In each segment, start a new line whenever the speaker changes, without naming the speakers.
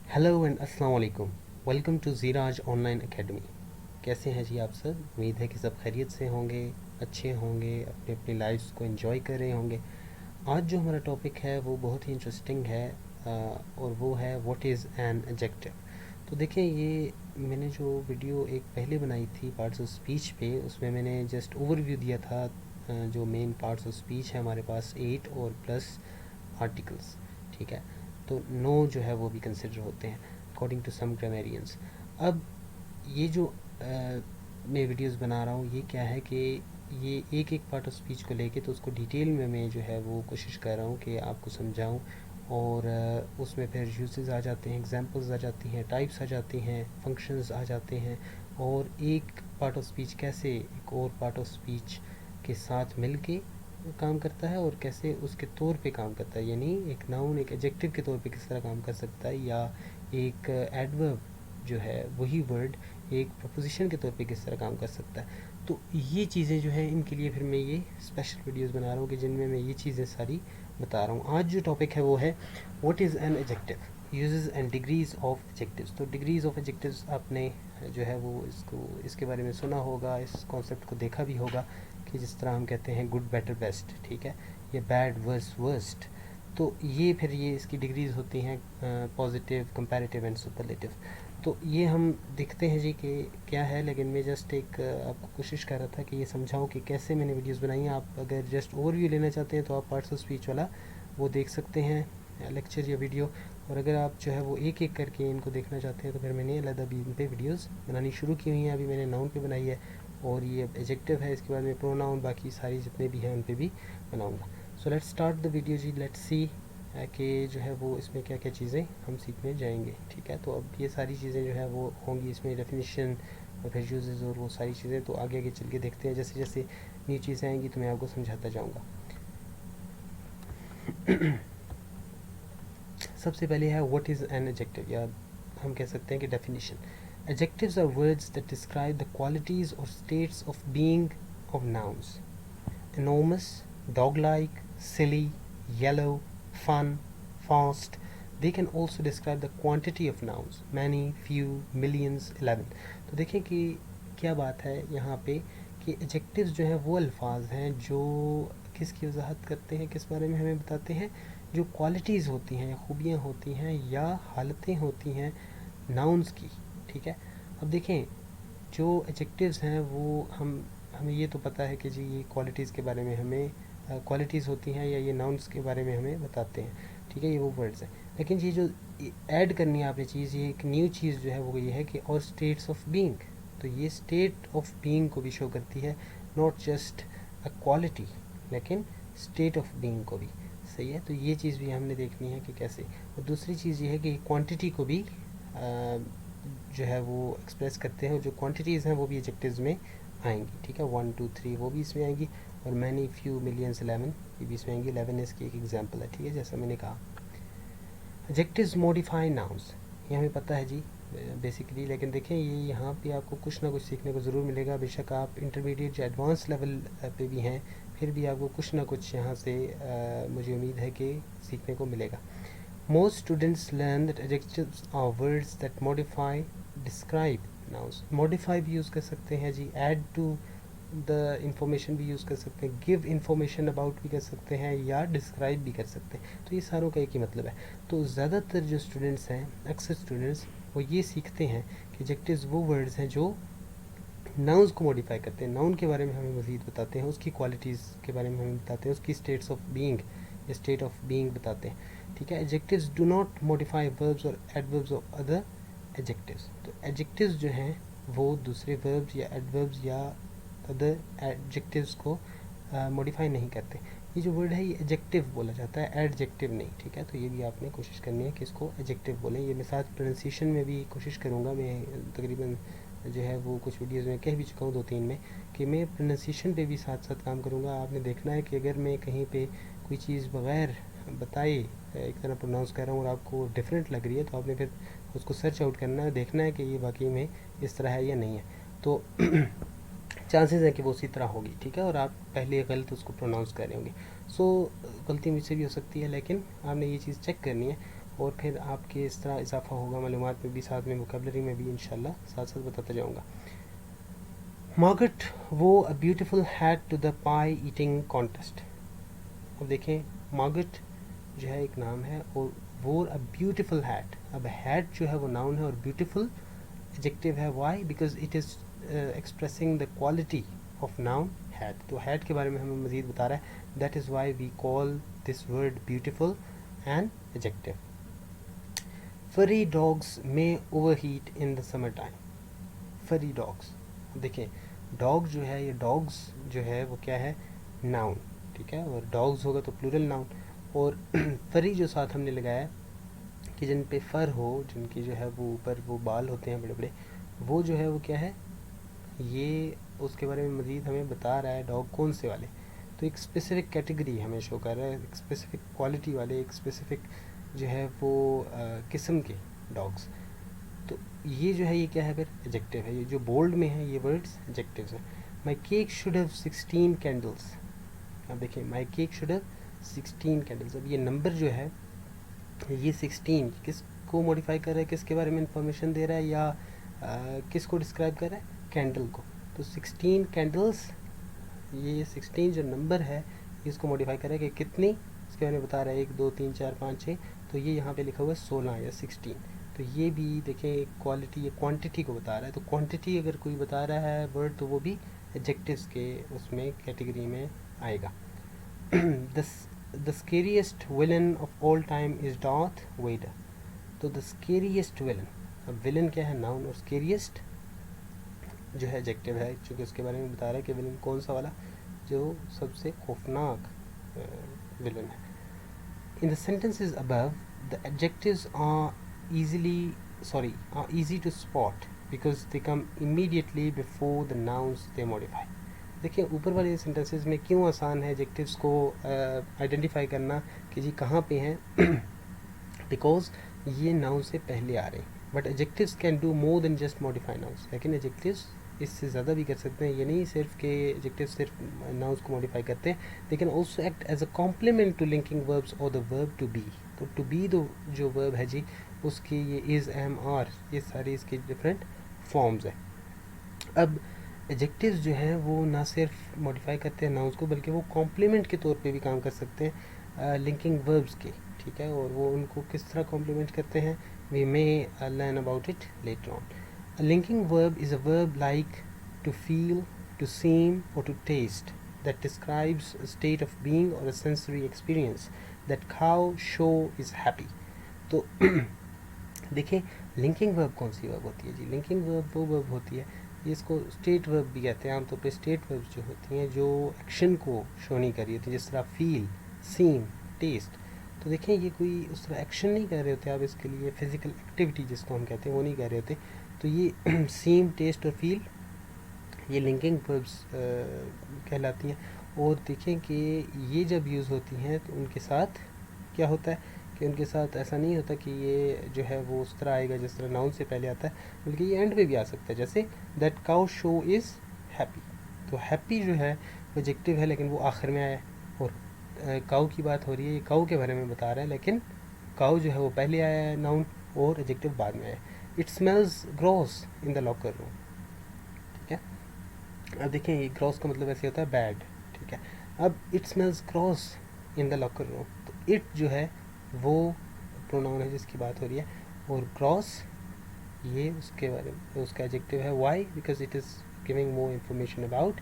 Hello and अस्सलाम वालेकुम। Welcome to Zeeraj online academy. कैसे हैं जी आप सब? उम्मीद है कि सब खैरियत से होंगे, अच्छे होंगे, अपनी अपनी लाइफ्स को एंजॉय कर रहे होंगे। आज जो हमारा टॉपिक है वो बहुत ही इंटरेस्टिंग है और वो है व्हाट इज़ एन एडजेक्टिव। तो देखिए, ये मैंने जो वीडियो एक पहले बनाई थी पार्ट्स ऑफ स्पीच पे, उसमें मैंने जस्ट ओवरव्यू दिया था। जो मेन पार्ट्स ऑफ स्पीच है हमारे पास 8 और प्लस आर्टिकल्स, ठीक है। तो नो जो है वो भी कंसिडर होते हैं अकॉर्डिंग टू सम ग्रामेरियंस। अब ये जो मैं वीडियोस बना रहा हूँ, ये क्या है कि ये एक एक पार्ट ऑफ स्पीच को लेके तो उसको डिटेल में मैं जो है वो कोशिश कर रहा हूँ कि आपको समझाऊँ। और उसमें फिर यूसेस आ जाते हैं, एग्जांपल्स आ जाती हैं, टाइप्स आ जाती हैं, फंक्शंस आ जाते हैं, और एक पार्ट ऑफ स्पीच कैसे एक और पार्ट ऑफ स्पीच के साथ मिल के काम करता है और कैसे उसके तौर पे काम करता है, यानी एक नाउन एक एडजेक्टिव के तौर पे किस तरह काम कर सकता है, या एक एडवर्ब जो है वही वर्ड एक प्रपोजिशन के तौर पे किस तरह काम कर सकता है। तो ये चीज़ें जो है इनके लिए फिर मैं ये स्पेशल वीडियोस बना रहा हूँ कि जिनमें मैं ये चीज़ें सारी बता रहा हूँ। आज जो टॉपिक है वो है what is an adjective, uses and degrees of adjectives. तो डिग्रीज ऑफ एडजेक्टिव्स आपने जो है वो इसके बारे में सुना होगा, इस कॉन्सेप्ट को देखा भी होगा कि जिस तरह हम कहते हैं गुड बेटर बेस्ट, ठीक है, या बैड वर्स वर्स्ट। तो ये फिर ये इसकी डिग्रीज होती हैं, पॉजिटिव, कंपैरेटिव एंड सुपरलेटिव। तो ये हम देखते हैं जी कि क्या है, लेकिन मैं जस्ट एक आपको कोशिश कर रहा था कि ये समझाऊं कि कैसे मैंने वीडियोस बनाई हैं। आप अगर जस्ट ओवरव्यू लेना चाहते हैं तो आप पार्ट्स ऑफ स्पीच वाला वो देख सकते हैं, लेक्चर या वीडियो। और अगर आप जो है वो एक एक करके इनको देखना चाहते हैं तो फिर मैंने अलग भी इन पे वीडियोस बनानी शुरू की हुई हैं। अभी मैंने नाउन पे बनाई है और ये एडजेक्टिव है, इसके बाद में प्रोनाउन, बाकी सारी जितने भी हैं उन पे भी बनाऊंगा। So let's start the video जी, लेट्स सी कि जो है वो इसमें क्या क्या चीज़ें हम सीखने जाएंगे, ठीक है। तो अब ये सारी चीज़ें जो है वो होंगी इसमें, डेफिनेशन और फिर यूजेस और वो सारी चीज़ें। तो आगे आगे चल के देखते हैं, जैसे जैसे नई चीज़ें आएंगी तो मैं आपको समझाता जाऊँगा। सबसे पहले है व्हाट इज़ एन एडजेक्टिव, या हम कह सकते हैं कि definition. Adjectives are words that describe the qualities और states of being of nouns. Enormous, dog-like, silly, yellow, fun, fast. They can also describe the quantity of nouns, many, few, millions, 11. तो देखें कि क्या बात है यहाँ पे कि एडजेक्टिव्स जो हैं वो अल्फाज हैं जो किसकी वजाहत करते हैं, किस बारे में हमें बताते हैं, जो क्वालिटीज़ होती हैं, खूबियाँ होती हैं या हालतें होती हैं नाउन्स की, ठीक है। अब देखें, जो एडजेक्टिव्स हैं वो हमें ये तो पता है कि जी ये क्वालिटीज़ के बारे में हमें क्वालिटीज़ होती हैं, या ये नाउन्स के बारे में हमें बताते हैं, ठीक है, ये वो वर्ड्स हैं। लेकिन ये जो ऐड करनी है आपने चीज़, ये एक न्यू चीज़ जो है वो ये है कि और स्टेट्स ऑफ बीइंग। तो ये स्टेट ऑफ बीइंग को भी शो करती है, नॉट जस्ट अ क्वालिटी, लेकिन स्टेट ऑफ बीइंग को भी। सही है, तो ये चीज़ भी हमने देखनी है कि कैसे। और दूसरी चीज़ ये है कि क्वांटिटी को भी जो है वो एक्सप्रेस करते हैं, और जो क्वांटिटीज़ हैं वो भी एडजेक्टिव्स में आएंगी, ठीक है। 1 2 3 वो भी इसमें आएंगी, और मैनी, फ्यू, मिलियंस, 11 ये भी इसमें आएंगी। 11 इसकी एक एग्जांपल है, ठीक है, जैसा मैंने कहा। एडजेक्टिव्स मॉडिफाई नाउन्स, ये हमें पता है जी बेसिकली। लेकिन देखें, ये यहाँ पे आपको कुछ ना कुछ सीखने को ज़रूर मिलेगा। बेशक आप इंटरमीडिएट या एडवांस लेवल पे भी हैं, फिर भी आपको कुछ ना कुछ यहाँ से मुझे उम्मीद है कि सीखने को मिलेगा। Most students learn that adjectives are words that modify, describe nouns. Modify भी यूज़ कर सकते हैं जी, add to the information भी यूज़ कर सकते हैं, give information about भी कर सकते हैं, या describe भी कर सकते हैं। तो ये सारों का एक ही मतलब है। तो ज़्यादातर जो स्टूडेंट्स हैं, अक्सर स्टूडेंट्स वो ये सीखते हैं कि एडजेक्टिव्स वो वर्ड्स हैं जो नाउन्स को मॉडिफाई करते हैं, नाउन के बारे में हमें मज़ीद बताते हैं, उसकी क्वालिटीज़ के बारे में हमें बताते हैं, उसकी स्टेट्स ऑफ बीइंग या स्टेट ऑफ बीइंग बताते हैं, ठीक है। Adjectives do not modify verbs और एडवर्ब्स ऑफ अदर एडजेक्टिव्स। तो एडजेक्टिव्स जो हैं वो दूसरे वर्ब्स या एडवर्ब्स या अदर एडजेक्टिव्स को मॉडिफाई नहीं करते। ये जो वर्ड है ये एडजेक्टिव बोला जाता है, एडजेक्टिव नहीं, ठीक है। तो ये भी आपने कोशिश करनी है कि इसको एडजेक्टिव बोलें। ये मैं साथ प्रोनाउंसिएशन में भी कोशिश करूँगा, मैं तकरीबन जो है वो कुछ वीडियोस में कह भी चुका हूँ, 2-3 में, कि मैं प्रोनाउंसिएशन पे भी साथ साथ काम करूँगा। आपने देखना है कि अगर मैं कहीं पे कोई चीज़ बग़ैर बताए एक तरह प्रोनाउंस कर रहा हूँ और आपको डिफरेंट लग रही है, तो आपने फिर उसको सर्च आउट करना है, देखना है कि ये वाकई में इस तरह है या नहीं है। तो चांसेस है कि वो उसी तरह होगी, ठीक है, और आप पहले गलत उसको प्रोनाउंस कर रहे होंगे। सो गलती मुझसे भी हो सकती है, लेकिन आपने ये चीज़ चेक करनी है। और फिर आपके इस तरह इजाफा होगा मालूमात में भी, साथ में वोकेबलरी में भी इंशाल्लाह साथ साथ बताता जाऊँगा. Margaret wore a beautiful hat to the pie eating contest. अब देखें, मार्गरेट जो है एक नाम है और वो अ ब्यूटीफुल हैट. अब हैट जो है वो नाउन है और ब्यूटीफुल एडजेक्टिव है. Why? Because it is expressing the quality of noun hat. तो हैट के बारे में हमें मज़ीद बता रहा है. That is why we call this word beautiful and adjective. Furry dogs may overheat in the summer time. Furry dogs, देखें डॉग जो है, ये डॉग्स जो है वो क्या है, नाउन, ठीक है, और डॉग्स होगा तो प्लूरल नाउन. और फरी जो साथ हमने लगाया है कि जिन पे फर हो, जिनकी जो है वो ऊपर वो बाल होते हैं बड़े बड़े, वो जो है वो क्या है, ये उसके बारे में मज़ीद हमें बता रहा है डॉग कौन से वाले. तो एक स्पेसिफिक कैटेगरी हमें शो कर रहा है, एक स्पेसिफिक क्वालिटी वाले, एक स्पेसिफिक जो है वो किस्म के डॉग्स. तो ये जो है ये क्या है, फिर एडजेक्टिव है. ये जो बोल्ड में है ये वर्ड्स एडजेक्टिव्स हैं. माई केक शुड हैव 16 कैंडल्स. अब देखिए, माई केक शुड हैव 16 कैंडल्स. अब ये नंबर जो है, ये 16 किसको मॉडिफाई कर रहा है, किसके बारे में इंफॉर्मेशन दे रहा है, या किसको डिस्क्राइब कर रहा है, कैंडल को. तो 16 कैंडल्स, ये 16 जो नंबर है इसको मॉडिफाई कर रहा है कि कितनी, इसके बारे में बता रहा है 1 2 3 4 5 6. तो ये यहाँ पे लिखा हुआ है 16 या 16. तो ये भी देखें क्वालिटी, ये क्वांटिटी को बता रहा है. तो क्वांटिटी अगर कोई बता रहा है वर्ड तो वो भी एडजेक्टिव्स के उसमें कैटेगरी में आएगा. The scariest villain of all time is डॉथ वेडर. तो द स्केरियस्ट विलन, अब विलन क्या है, नाउन, और स्केरियस्ट जो है एडजेक्टिव है, चूँकि उसके बारे में बता रहा है कि विलन कौन सा वाला, जो सबसे खौफनाक विलन है. In the sentences above the adjectives are easy to spot because they come immediately before the nouns they modify. देखिए ऊपर वाले सेंटेंसेस में क्यों आसान है एडजेक्टिव्स को आइडेंटिफाई करना कि जी कहाँ पे हैं. बिकॉज ये नाउन से पहले आ रहे हैं. But adjectives can do more than just modify nouns. लेकिन एडजेक्टिव्स इससे ज़्यादा भी कर सकते हैं. ये नहीं सिर्फ कि एडजेक्टिव सिर्फ नाउन्स को मॉडिफाई करते हैं, they can also act as a complement to linking verbs or the verb to be. तो to be जो verb है जी, उसकी ये is, am, are, ये सारी इसकी डिफरेंट फॉर्म्स हैं. अब एडजेक्टिव्स जो हैं वो ना सिर्फ मॉडिफाई करते हैं नाउन्स को, बल्कि वो कॉम्प्लीमेंट के तौर पे भी काम कर सकते हैं लिंकिंग वर्ब्स के, ठीक है. और वो उनको किस तरह कॉम्प्लीमेंट करते हैं, we may learn about it later on. A linking verb is a verb like to feel, to seem, or to taste that describes a state of being or a sensory experience. That cow show is happy. तो देखिए linking verb कौन सी verb होती है जी. Linking verb वो verb होती है, ये इसको स्टेट वर्ब भी कहते हैं. आमतौर पे स्टेट वर्ब्स जो होती हैं जो एक्शन को शो नहीं कर रही होती, जिस तरह फील, सीम, टेस्ट. तो देखें ये कोई उस तरह एक्शन नहीं कर रहे होते आप, इसके लिए फिजिकल एक्टिविटी जिसको हम कहते हैं वो नहीं कर रहे होते. तो ये सीम, टेस्ट और फील ये लिंकिंग वर्ब्स कहलाती हैं. और देखें कि ये जब यूज़ होती हैं तो उनके साथ क्या होता है कि उनके साथ ऐसा नहीं होता कि ये जो है वो उस तरह आएगा जिस तरह नाउन से पहले आता है, बल्कि ये एंड पे भी आ सकता है. जैसे that cow show is happy. तो हैप्पी जो है वो एडजेक्टिव है लेकिन वो आखिर में आया है. और काउ की बात हो रही है, ये काउ के बारे में बता रहा है, लेकिन काउ जो है वो पहले आया है नाउन और एडजेक्टिव बाद में आया. It smells gross in the locker room. ठीक है, अब देखें ये ग्रॉस का मतलब ऐसे होता है बैड, ठीक है. अब it smells gross in the locker room, तो इट जो है वो प्रोनाउन है जिसकी बात हो रही है, और ग्रॉस ये उसके बारे में उसका एडजेक्टिव है. Why? Because it is giving more information about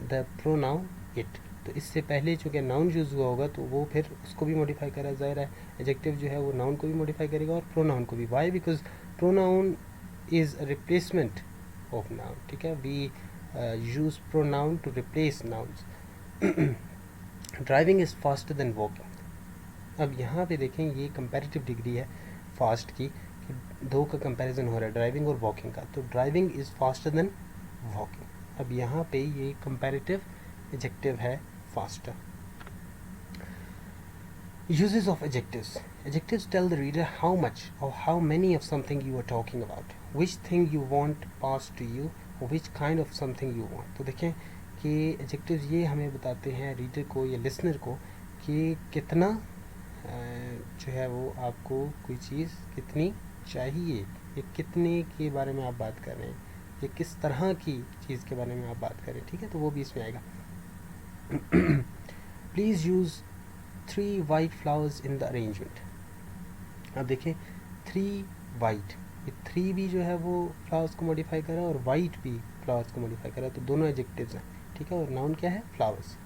the pronoun it. तो इससे पहले चूँकि नाउन यूज़ हुआ होगा तो वो फिर उसको भी मॉडिफाई करा ज़ाहिर है. एडजेक्टिव जो है वो नाउन को भी मॉडिफाई करेगा और प्रोनाउन को भी. Why? Because pronoun is a replacement of noun. ठीक है, we use pronoun to replace nouns. Driving is faster than walking. अब यहाँ पे देखें ये कंपैरेटिव डिग्री है फास्ट की, कि दो का कंपैरिजन हो रहा है, ड्राइविंग और वॉकिंग का. तो driving is faster than walking. अब यहाँ पे ये कंपैरेटिव एडजेक्टिव है faster. Uses of adjectives. Adjectives tell the reader how much or how many of something you are talking about, which thing you want passed to you, or which kind of something you want. तो देखें कि adjectives ये हमें बताते हैं reader को या listener को कि कितना जो है वो आपको कोई चीज़ कितनी चाहिए, ये कितने के बारे में आप बात कर रहे हैं, ये किस तरह की चीज़ के बारे में आप बात कर रहे हैं, ठीक है, तो वो भी इसमें आएगा. Please use 3 white flowers in the arrangement. अब देखें 3 वाइट, ये 3 भी जो है वो फ्लावर्स को मॉडिफाई कर रहा है और वाइट भी फ्लावर्स को मॉडिफाई कर रहा है, तो दोनों एडजेक्टिव्स हैं, ठीक है, और नाउन क्या है, flowers.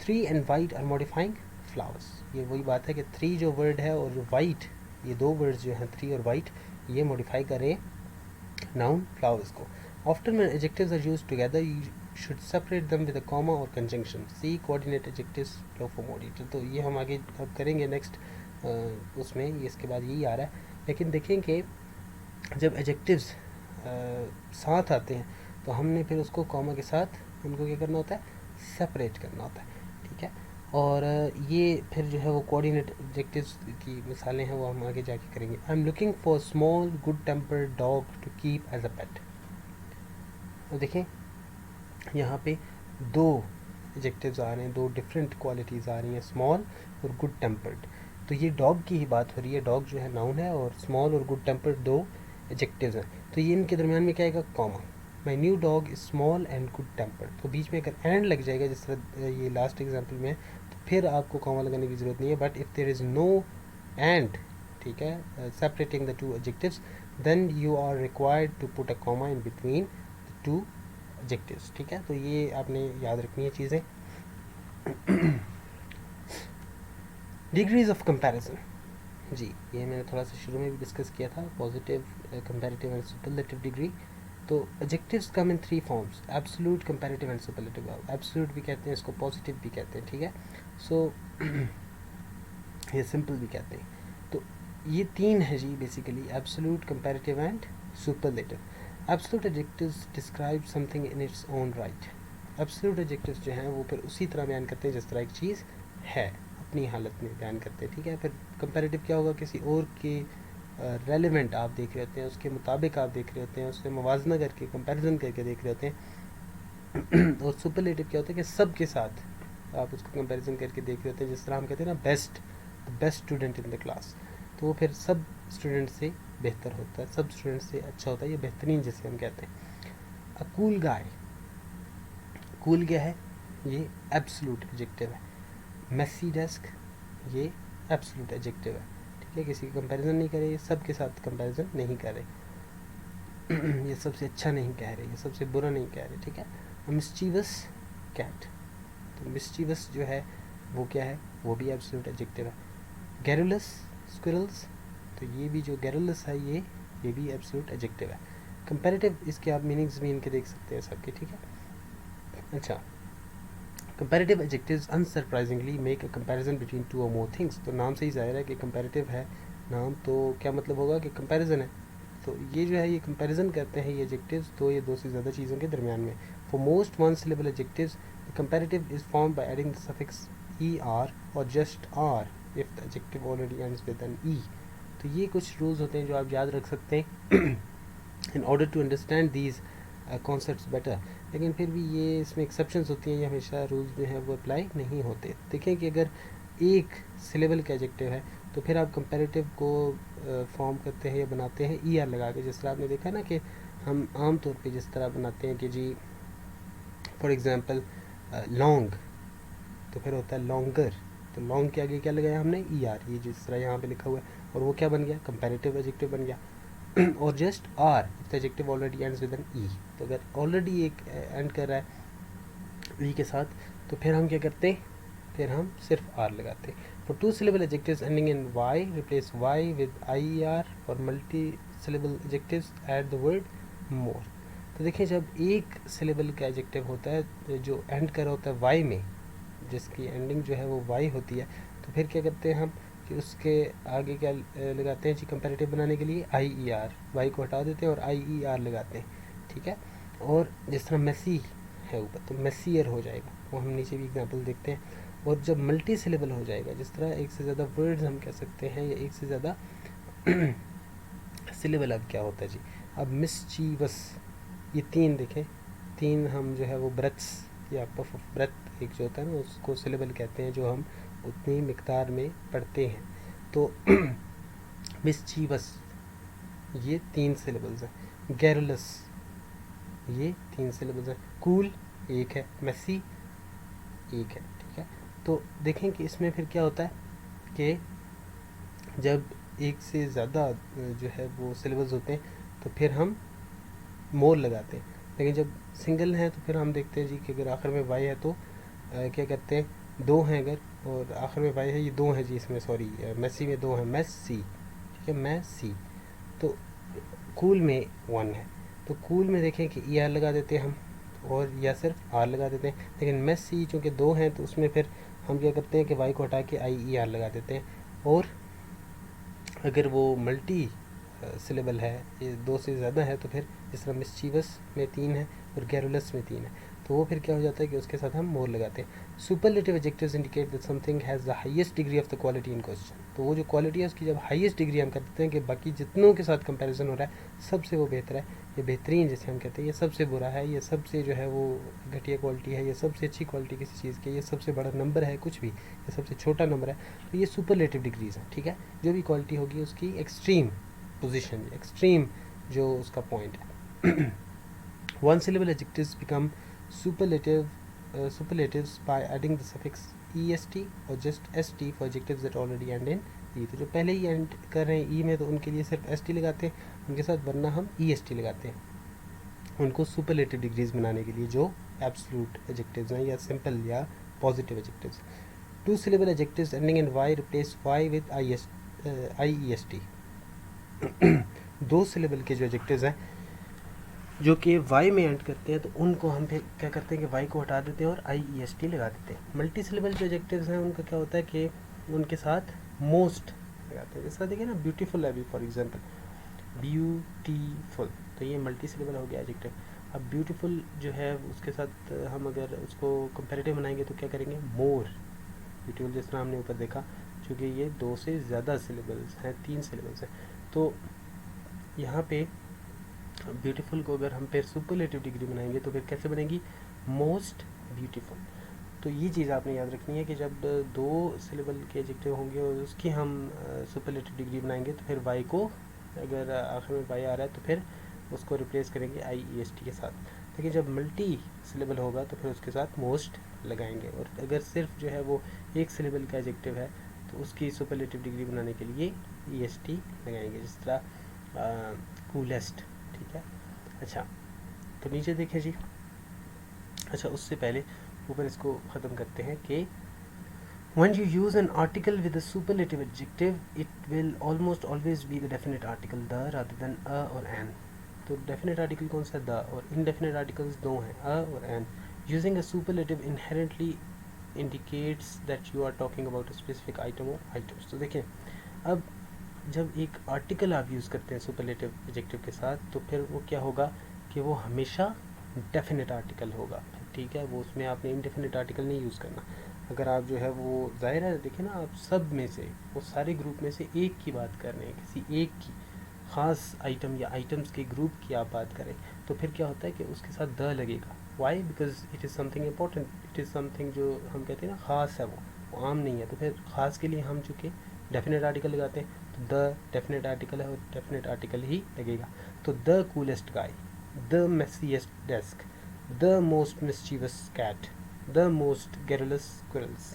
3 and white are modifying flowers. ये वही बात है कि 3 जो वर्ड है और वाइट, ये दो वर्ड्स जो हैं 3 और वाइट, ये मॉडिफाई कर रहे हैं नाउन फ्लावर्स को. Often when adjectives are used together, you should separate them with a comma or conjunction. See coordinate adjectives below for more detail. तो ये हम आगे अब करेंगे नेक्स्ट उसमें, ये इसके बाद यही आ रहा है. लेकिन देखें कि जब एडजेक्टिव्स साथ आते हैं तो हमने फिर उसको कॉमा के साथ उनको क्या करना होता है, सेपरेट करना होता है, ठीक है. और ये फिर जो है वो कोऑर्डिनेट एडजेक्टिव्स की मिसालें हैं, वो हम आगे जाके करेंगे. I am looking for small good tempered dog to keep as a pet. तो देखें यहाँ पे दो एडजेक्टिव्स आ रहे हैं, दो डिफरेंट क्वालिटीज़ आ रही हैं, स्मॉल और गुड टेम्पर्ड. तो ये डॉग की ही बात हो रही है, डॉग जो है नाउन है और स्मॉल और गुड टेम्पर्ड दो एडजेक्टिव्स हैं. तो ये इनके दरमियान में क्या आएगा, comma. My new dog is small and good tempered. तो बीच में अगर एंड लग जाएगा जिस तरह ये लास्ट एग्जाम्पल में है, तो फिर आपको कॉमा लगाने की ज़रूरत नहीं है. But if there is no and, ठीक है, separating the two adjectives, then you are required to put a comma in between two adjectives, ठीक है. तो ये आपने याद रखनी है चीज़ें. डिग्रीज ऑफ कंपैरिजन, जी ये मैंने थोड़ा सा शुरू में भी डिस्कस किया था, positive, comparative and superlative degree. तो adjectives come in 3 forms, absolute, comparative and superlative. Absolute भी कहते हैं इसको, पॉजिटिव भी कहते हैं, ठीक है. सो ये सिंपल भी कहते हैं. तो ये 3 है जी basically, absolute, comparative and superlative. Absolute adjectives describe something in its own right. Absolute adjectives जो हैं वो फिर उसी तरह बयान करते हैं जिस तरह एक चीज़ है, अपनी हालत में बयान करते हैं, ठीक है. फिर कंपैरेटिव क्या होगा, किसी और के रेलिवेंट आप देख रहे होते हैं, उसके मुताबिक आप देख रहे होते हैं, उससे मुवाजना करके, कंपैरिजन करके देख रहे होते हैं. और सुपरलेटिव क्या होता है कि सब के साथ आप उसको कंपैरिजन करके देख रहे होते हैं, जिस तरह हम कहते हैं ना, best student in the class. तो वो फिर सब स्टूडेंट से बेहतर होता है, सब स्टूडेंट से अच्छा होता है, ये बेहतरीन जिसे हम कहते हैं. अ कूल गाय, कूल क्या है, ये एब्सोल्यूट एडजेक्टिव है. मेसी डेस्क, ये एब्सोल्यूट एडजेक्टिव है, ठीक है. किसी की कंपैरिजन नहीं कर रहे, ये सब के साथ कंपैरिजन नहीं कर रहे. ये सबसे अच्छा नहीं कह रहे, ये सबसे बुरा नहीं कह रहे, ठीक है. मिस्चीवस कैट, तो मिस्चीवस जो है वो क्या है, वो भी एब्सोल्यूट एडजेक्टिव है. गैरुलस स्क्विरल्स, तो ये भी जो गैरुलस है ये भी एब्सोल्यूट एडजेक्टिव है. कंपैरेटिव, इसके आप मीनिंग्स भी इनके देख सकते हैं सबके, ठीक है. अच्छा, comparative adjectives unsurprisingly make a comparison between two और मोर थिंग्स. तो नाम से ही जाहिर है कि कंपैरेटिव है नाम, तो क्या मतलब होगा कि कंपैरिजन है. तो ये जो है ये कंपैरिजन करते हैं ये एडजेक्टिव्स, तो ये दो से ज़्यादा चीज़ों के दरमियान में. For most one syllable adjectives comparative is formed by adding the suffix er और just r if the adjective already ends with an e. तो ये कुछ रूल्स होते हैं जो आप याद रख सकते हैं in order to understand these concepts better. लेकिन फिर भी ये इसमें एक्सेप्शंस होती हैं, ये हमेशा रूल्स जो हैं वो अप्लाई नहीं होते. देखें कि अगर एक सिलेबल का एडजेक्टिव है तो फिर आप कंपैरेटिव को फॉर्म करते हैं या बनाते हैं ई आर लगा के, जिस तरह आपने देखा ना कि हम आम तौर पे जिस तरह बनाते हैं कि जी फॉर एग्ज़ाम्पल लॉन्ग, तो फिर होता है लॉन्गर, तो लॉन्ग के आगे क्या लगाया हमने, ई आर, ये जिस तरह यहाँ पे लिखा हुआ है, और वो क्या बन गया, कंपैरेटिव एडजेक्टिव बन गया. और just R if the adjective already ends with an E, तो अगर ऑलरेडी एक एंड कर रहा है ई के साथ, तो फिर हम क्या करते हैं, फिर हम सिर्फ आर लगाते हैं. For two syllable adjectives ending in Y replace Y with I R. For multi syllable adjectives add the word more. तो देखिए जब एक सिलेबल का एडजेक्टिव होता है जो एंड कर होता है वाई में, जिसकी एंडिंग जो है वो वाई होती है, तो फिर क्या करते हैं हम कि उसके आगे क्या लगाते हैं जी, कंपैरेटिव बनाने के लिए आई ई आर, वाई को हटा देते हैं और आई ई आर लगाते हैं, ठीक है. और जिस तरह मेसी है ऊपर, तो मेसियर हो जाएगा, वो हम नीचे भी एग्जांपल देखते हैं. और जब मल्टी सिलेबल हो जाएगा, जिस तरह एक से ज़्यादा वर्ड्स हम कह सकते हैं या एक से ज़्यादा सिलेबल, अब क्या होता है जी, अब मिसचीवस, ये 3 देखें, 3 हम जो है वो ब्रेथ्स या पफ ऑफ ब्रेथ एक जो होता है ना, उसको सिलेबल कहते हैं, जो हम उतनी मिकदार में पढ़ते हैं। तो मिस्चीवस ये 3 सिलेबल्स हैं, गैरुलस ये 3 सिलेबल्स हैं, कूल एक है, मेसी एक है, ठीक है। तो देखें कि इसमें फिर क्या होता है कि जब एक से ज़्यादा जो है वो सिलेबल्स होते हैं तो फिर हम मोर लगाते हैं, लेकिन जब सिंगल हैं तो फिर हम देखते हैं जी कि अगर आखिर में वाई है तो क्या करते हैं, 2 हैं अगर और आखिर में वाई है, ये 2 हैं जी इसमें, सॉरी मेसी में 2 हैं, मेसी, ठीक है, मेसी। तो कूल में 1 है, तो कूल में देखें कि ई आर लगा देते हैं हम, और या सिर्फ आर लगा देते हैं, लेकिन मेसी चूँकि 2 हैं तो उसमें फिर हम क्या करते हैं कि वाई को हटा के आई ई आर लगा देते हैं। और अगर वो मल्टी सिलेबल है, ये 2 से ज़्यादा है, तो फिर जिस तरह मिस्चीवस में 3 है और गैरुलस में 3 है, तो वो फिर क्या हो जाता है कि उसके साथ हम मोर लगाते हैं। Superlative adjectives indicate that something has the highest degree of the quality in question. तो वो जो क्वालिटी है उसकी जब हाईएस्ट डिग्री हम करते हैं कि बाकी जितनों के साथ कंपैरिजन हो रहा है सबसे वो बेहतर है, ये बेहतरीन जैसे हम कहते हैं, ये सबसे बुरा है, ये सबसे जो है वो घटिया क्वालिटी है, ये सबसे अच्छी क्वालिटी किसी चीज़ की, ये सबसे बड़ा नंबर है कुछ भी, ये सबसे छोटा नंबर है, तो ये सुपरलेटिव डिग्रीज हैं, ठीक है। जो भी क्वालिटी होगी उसकी एक्सट्रीम पोजीशन, एक्सट्रीम जो उसका पॉइंट है। One syllable adjectives become superlatives by adding the suffix est or just st for adjectives that already end in e। तो जो पहले ही एंड कर रहे हैं ई में तो उनके लिए सिर्फ st लगाते हैं उनके साथ, वरना हम est लगाते हैं उनको सुपरलेटिव डिग्रीज बनाने के लिए जो एब्सोल्यूट एडजेक्टिव्स हैं या सिंपल या positive adjectives. 2 syllable adjectives ending in y replace y with iest। 2 syllable के जो एडजेक्टिव्स हैं जो कि वाई में एंड करते हैं तो उनको हम फिर क्या करते हैं कि वाई को हटा देते हैं और आई ई एस टी लगा देते हैं। मल्टी सिलेबल जो एडजेक्टिव्स हैं उनका क्या होता है कि उनके साथ मोस्ट लगाते हैं। जैसा देखिए ना, ब्यूटीफुल है अभी फॉर एग्जांपल, ब्यूटीफुल, तो ये मल्टी सिलेबल हो गया एडजेक्टिव। अब ब्यूटीफुल जो है उसके साथ हम अगर उसको कंपेरेटिव बनाएंगे तो क्या करेंगे, मोर ब्यूटीफुल, जिस तरह हमने ऊपर देखा, चूँकि ये 2 से ज़्यादा सिलेबल्स हैं, 3 सिलेबल्स हैं, तो यहाँ पे ब्यूटीफुल को अगर हम फिर सुपरलेटिव डिग्री बनाएंगे तो फिर कैसे बनेगी, मोस्ट ब्यूटीफुल। तो ये चीज़ आपने याद रखनी है कि जब 2 सिलेबल के एडजेक्टिव होंगे और उसकी हम सुपरलेटिव डिग्री बनाएंगे तो फिर वाई को, अगर आखिर में वाई आ रहा है तो फिर उसको रिप्लेस करेंगे आई ई एस टी के साथ, लेकिन जब मल्टी सिलेबल होगा तो फिर उसके साथ मोस्ट लगाएंगे। और अगर सिर्फ जो है वो एक सिलेबल का एडजेक्टिव है तो उसकी सुपरलेटिव डिग्री बनाने के लिए ई एस टी लगाएंगे, जिस तरह कूलेस्ट, ठीक है। अच्छा, तो नीचे देखें जी। अच्छा, उससे पहले ऊपर इसको ख़त्म करते हैं कि when you use an article with a superlative adjective it will almost always be the definite article the rather than a or an। तो definite article कौन सा, the, और indefinite articles 2 हैं, a और an। using a superlative inherently indicates that you are talking about a specific item or items। तो देखें, अब जब एक आर्टिकल आप यूज़ करते हैं सुपरलेटिव एडजेक्टिव के साथ तो फिर वो क्या होगा कि वो हमेशा डेफिनेट आर्टिकल होगा, ठीक है। वो उसमें आपने इनडेफिनेट आर्टिकल नहीं यूज़ करना। अगर आप जो है वो ज़ाहिर है, देखें ना, आप सब में से, वो सारे ग्रुप में से एक की बात कर रहे हैं, किसी एक की ख़ास आइटम या आइटम्स के ग्रुप की आप बात करें तो फिर क्या होता है कि उसके साथ द लगेगा। Why, because it is something important, it is something जो हम कहते हैं ना ख़ास है, वो आम नहीं है, तो फिर ख़ास के लिए हम चूँकि डेफिनेट आर्टिकल लगाते हैं तो द डेफिनेट आर्टिकल है और डेफिनेट आर्टिकल ही लगेगा। तो the coolest guy, the messiest desk, the most mischievous cat, the most garrulous squirrels.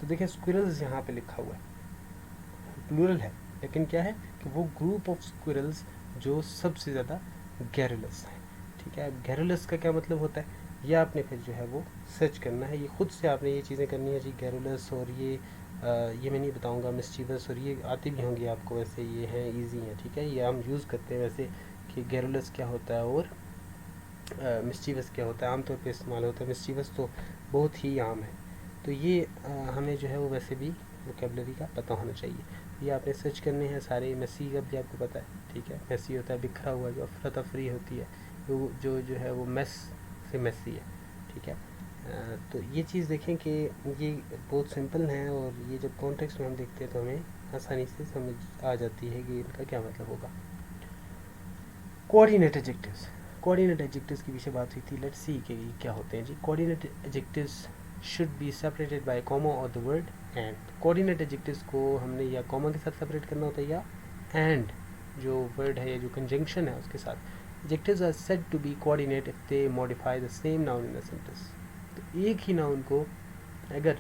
तो देखिए स्क्विरल्स यहाँ पे लिखा हुआ है, प्लूरल है, लेकिन क्या है कि वो ग्रुप ऑफ स्क्विरल्स जो सबसे ज़्यादा गैरुलस हैं, ठीक है। गैरुलस का क्या मतलब होता है, ये आपने फिर जो है वो सर्च करना है, ये खुद से आपने ये चीज़ें करनी है जी। गैरुलस और ये मैं नहीं बताऊंगा, मिस्चीवस और ये आती भी होंगी आपको, वैसे ये हैं इजी हैं, ठीक है। ये हम यूज़ करते हैं वैसे कि गैरुलस क्या होता है और मिस्चीवस क्या होता है, आमतौर पे इस्तेमाल होता है। मिस्चीवस तो बहुत ही आम है, तो ये हमें जो है वो वैसे भी वोकेबलरी का पता होना चाहिए। ये आपने सर्च करने हैं सारे। मेसी का भी आपको पता है, ठीक है। मेसी होता है बिखरा हुआ, जो अफरा तफरी होती है, जो है वो मेस से मेसी है, ठीक है। तो ये चीज़ देखें कि ये बहुत सिंपल हैं और ये जब कॉन्टेक्स्ट में हम देखते हैं तो हमें आसानी से समझ आ जाती है कि इनका क्या मतलब होगा। कोऑर्डिनेट एडजेक्टिव्स, कोऑर्डिनेट एडजेक्टिव्स के पीछे बात हुई थी, लेट्स सी कि क्या होते हैं जी। Coordinate adjectives should be separated by comma or the word and. coordinate adjectives को हमने या comma के साथ separate करना होता है या and जो word है या जो conjunction है उसके साथ. Adjectives are said to be coordinate if they modify the same noun in a sentence. तो एक ही noun को अगर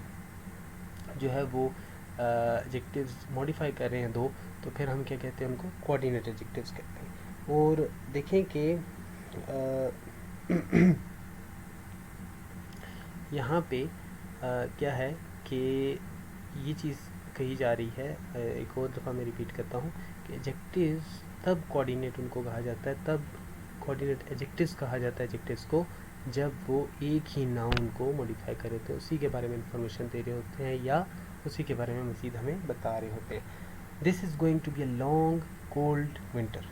जो है वो adjectives modify कर रहे हैं दो, तो फिर हम क्या कहते हैं उनको coordinate adjectives कहते हैं. और देखें कि यहाँ पे क्या है कि ये चीज़ कही जा रही है, एक और दफ़ा मैं रिपीट करता हूँ कि एडजेक्टिव्स तब कोऑर्डिनेट उनको कहा जाता है, तब कोऑर्डिनेट एडजेक्टिव्स कहा जाता है एडजेक्टिव्स को जब वो एक ही नाउन को मॉडिफाई करे, तो उसी के बारे में इंफॉर्मेशन दे रहे होते हैं या उसी के बारे में मज़ीद हमें बता रहे होते हैं. This is going to be a long cold winter.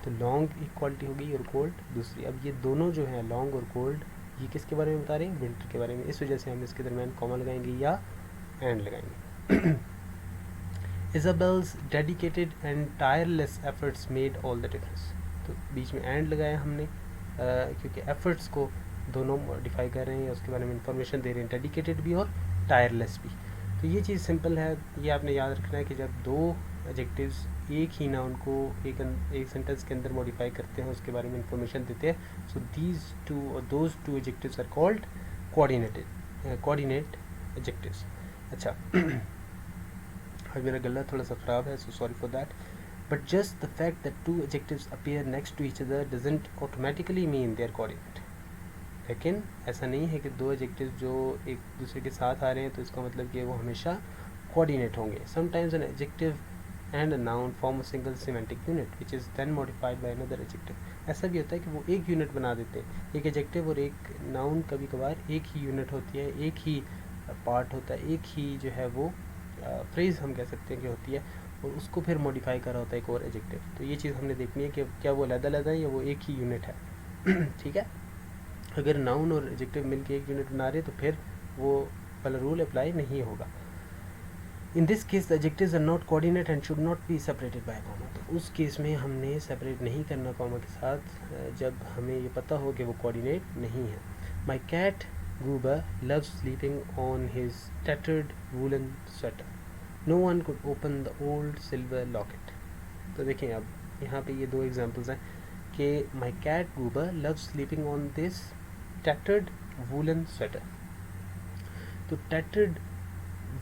तो लॉन्ग एक क्वालिटी होगी और कोल्ड दूसरी. अब ये दोनों जो हैं लॉन्ग और कोल्ड, ये किसके बारे में बता रहे हैं? विंटर के बारे में. इस वजह से हम इसके दरमियान कॉमा लगाएंगे या एंड लगाएंगे. Isabel's dedicated and tireless efforts made all the difference. तो बीच में एंड लगाया हमने क्योंकि एफर्ट्स को दोनों मॉडिफाई कर रहे हैं, उसके बारे में इंफॉर्मेशन दे रहे हैं, डेडिकेटेड भी और टायरलेस भी. तो ये चीज़ सिंपल है, ये आपने याद रखना है कि जब दो एडजेक्टिव्स एक ही नाउन को एक सेंटेंस के अंदर मॉडिफाई करते हैं, उसके बारे में इंफॉर्मेशन देते हैं, सो दीज टू और those two adjectives are called coordinate adjectives. अच्छा, आज मेरा गला थोड़ा सा ख़राब है, so sorry for that. But just the fact that two adjectives appear next to each other doesn't automatically mean they are coordinate. लेकिन ऐसा नहीं है कि दो एडजेक्टिव्स जो एक दूसरे के साथ आ रहे हैं तो इसका मतलब कि वो हमेशा कोऑर्डिनेट होंगे. Sometimes an adjective and a noun form a single semantic unit which is then modified by another adjective. ऐसा भी होता है कि वो एक यूनिट बना देते हैं. एक एडजेक्टिव और एक नाउन कभी कभार एक ही यूनिट होती है, एक ही पार्ट होता है, एक ही जो है वो फ्रेज़ हम कह सकते हैं कि होती है, और उसको फिर मॉडिफाई करा होता है एक और एडजेक्टिव. तो ये चीज़ हमने देखनी है कि क्या वो अलग-अलग है या वो एक ही यूनिट है. ठीक है, अगर नाउन और एडजेक्टिव मिलके एक यूनिट बना रहे तो फिर वो वाला रूल अप्लाई नहीं होगा. In this case the adjectives are not coordinate and should not be separated by comma. तो उस केस में हमने सेपरेट नहीं करना कॉमा के साथ जब हमें ये पता हो कि वो कोऑर्डिनेट नहीं है. My cat Goober loves sleeping on his tattered woolen sweater. No one could open the old silver locket. तो देखें अब यहाँ पे ये दो एग्जांपल्स हैं कि my cat Goober loves sleeping on this tattered woolen sweater. तो tattered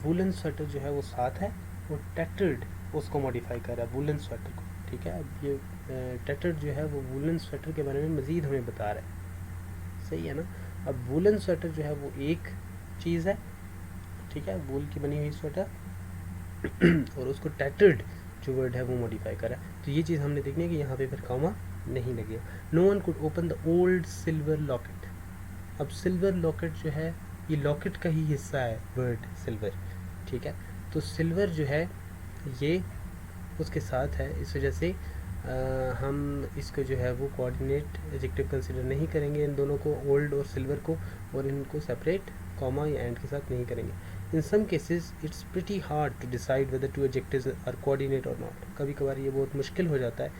woolen sweater जो है वो साथ है और tattered उसको मॉडिफाई कर रहा है woolen sweater को. ठीक है, अब ये tattered जो है वो woolen sweater के बारे में मज़ीद हमें बता रहा है. सही है ना. अब वूलन स्वेटर जो है वो एक चीज़ है, ठीक है, वूल की बनी हुई स्वेटर और उसको टैटर्ड जो वर्ड है वो मॉडिफाई करा. तो ये चीज़ हमने देखनी है कि यहाँ पे फिर कॉमा नहीं लगेगा. No one could open the old silver locket. अब सिल्वर लॉकेट जो है ये लॉकेट का ही हिस्सा है वर्ड सिल्वर. ठीक है, तो सिल्वर जो है ये उसके साथ है, इस वजह से हम इसको जो है वो कोऑर्डिनेट एडजेक्टिव कंसिडर नहीं करेंगे, इन दोनों को, ओल्ड और सिल्वर को, और इनको सेपरेट कॉमा या एंड के साथ नहीं करेंगे. In some cases it's pretty hard to decide whether two adjectives are coordinate और नॉट. कभी कभार ये बहुत मुश्किल हो जाता है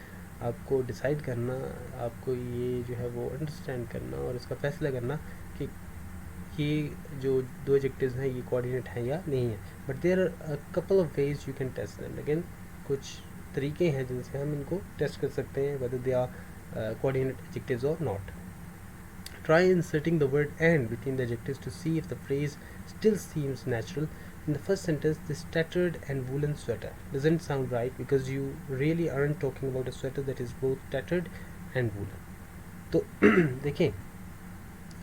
आपको डिसाइड करना, आपको ये जो है वो अंडरस्टैंड करना और इसका फैसला करना कि ये जो दो एडजेक्टिव्स हैं ये कोऑर्डिनेट हैं या नहीं है. But there are a couple of ways you can test them. लेकिन कुछ तरीके हैं जिनसे हम इनको टेस्ट कर सकते हैं whether they are coordinate adjectives or not. Try inserting the word and between the adjectives to see if the phrase still seems natural. In the first sentence, this tattered and woolen sweater doesn't sound right because you really aren't talking about a sweater that is both tattered and woolen. तो देखें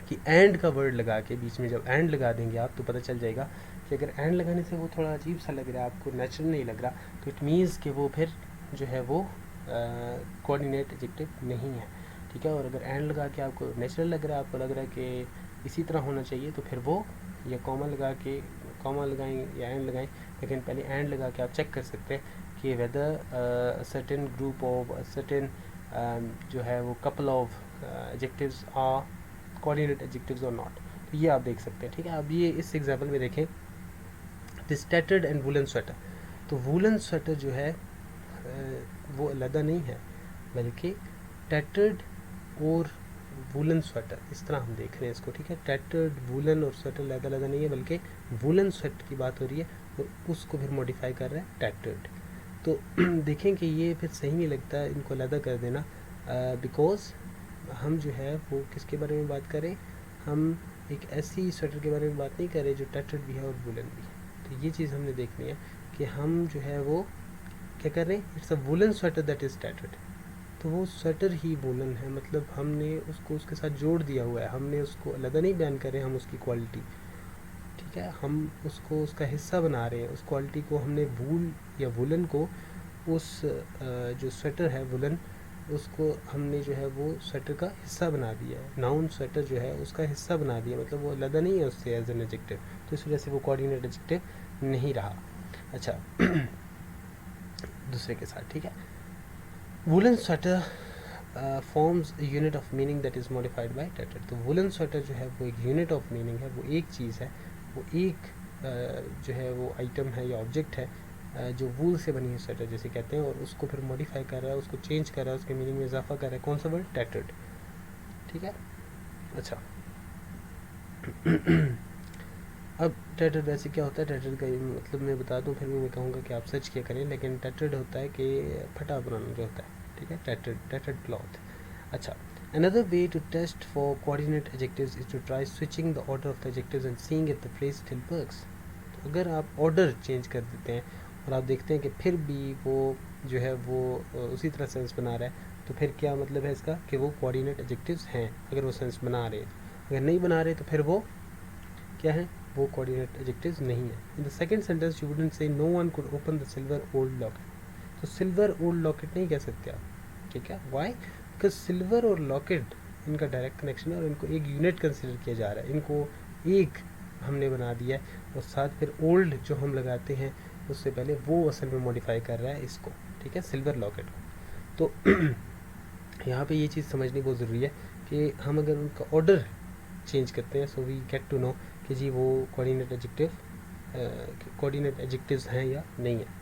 कि and का word लगा के बीच में जब and लगा देंगे आप तो पता चल जाएगा कि अगर एंड लगाने से वो थोड़ा अजीब सा लग रहा है, आपको नेचुरल नहीं लग रहा, तो इट मीन्स कि वो फिर जो है वो कोऑर्डिनेट एडजेक्टिव नहीं है. ठीक है, और अगर एंड लगा के आपको नेचुरल लग रहा है, आपको लग रहा है कि इसी तरह होना चाहिए, तो फिर वो या कॉमा लगा के कॉमा लगाएं या एंड लगाएं, लेकिन पहले एंड लगा के आप चेक कर सकते हैं कि whether certain group of certain जो है वो couple of adjectives are coordinate adjectives और नॉट. तो ये आप देख सकते हैं. ठीक है, अब ये इस एग्जाम्पल में देखें, this tattered and woollen sweater. तो वूलन स्वेटर जो है वो अलग नहीं है, बल्कि टैटर्ड और वूलन स्वेटर, इस तरह हम देख रहे हैं इसको, ठीक है। टैटर्ड, वूलन और स्वेटर लहदा लहदा नहीं है, बल्कि वूलन स्वेटर की बात हो रही है और उसको फिर मॉडिफाई कर रहा है टैटर्ड। तो देखें कि ये फिर सही नहीं लगता इनको अलहदा कर देना, बिकॉज हम जो है वो किसके बारे में बात करें, हम एक ऐसी स्वेटर के बारे में बात नहीं कर रहे जो टैटर्ड भी है और वूलन भी है। तो ये चीज़ हमने देखनी है कि हम जो है वो क्या कर रहे हैं, it's a woollen sweater that is tattered. तो वो स्वेटर ही वूलन है, मतलब हमने उसको उसके साथ जोड़ दिया हुआ है, हमने उसको अलग नहीं बयान कर रहे हैं हम उसकी क्वालिटी, ठीक है। हम उसको उसका हिस्सा बना रहे हैं, उस क्वालिटी को हमने वूल या वुलन को उस जो स्वेटर है वुलन, उसको हमने जो है वो स्वेटर का हिस्सा बना दिया है। नाउन स्वेटर जो है उसका हिस्सा बना दिया, मतलब वो अलग नहीं है उससे एज एन एडजेक्टिव, तो इस वजह से वो कोऑर्डिनेट एडजेक्टिव नहीं रहा। अच्छा दूसरे के साथ, ठीक है। Woollen sweater forms unit of meaning that is modified by tattered. तो वुलन स्वेटर जो है वो एक यूनिट ऑफ मीनिंग है, वो एक चीज़ है, वो एक जो है वो आइटम है या ऑब्जेक्ट है जो वूल से बनी है स्वेटर जैसे कहते हैं, और उसको फिर मॉडिफाई कर रहा है, उसको चेंज कर रहा है, उसके मीनिंग में इजाफा कर रहा है। कौन सा वर्ड, टैटर्ड, ठीक है। अच्छा अब टैटर्ड वैसे क्या होता है, टैटर्ड का मतलब मैं बता दूं, फिर भी मैं कहूँगा कि आप सर्च किया करें, लेकिन टैटर्ड होता है कि फटा पुराना जो होता है, ठीक है, टैटर्ड क्लॉथ। अच्छा, another way to test for coordinate adjectives is to try switching the order of the adjectives and seeing if the phrase still works। तो अगर आप ऑर्डर चेंज कर देते हैं और आप देखते हैं कि फिर भी वो जो है वो उसी तरह सेंस बना रहा है, तो फिर क्या मतलब है इसका कि वो कोऑर्डिनेट एडजेक्टिव्स हैं, अगर वो सेंस बना रहे हैं। अगर नहीं बना रहे तो फिर वो क्या है, वो कोऑर्डिनेट एडजेक्टिव्स नहीं है। In the second sentence you wouldn't say no one could open the silver old locket. तो सिल्वर ओल्ड लॉकेट नहीं कह सकते आप, ठीक है। वाई, बिकॉज सिल्वर और लॉकेट इनका डायरेक्ट कनेक्शन है और इनको एक यूनिट कंसिडर किया जा रहा है, इनको एक हमने बना दिया है, और साथ फिर ओल्ड जो हम लगाते हैं उससे पहले वो असल में मॉडिफाई कर रहा है इसको, ठीक है, सिल्वर लॉकेट को। तो यहाँ पे ये चीज़ समझनी बहुत ज़रूरी है कि हम अगर उनका ऑर्डर चेंज करते हैं, so we get to know कि जी वो कोऑर्डिनेट एडजेक्टिव्स हैं या नहीं है।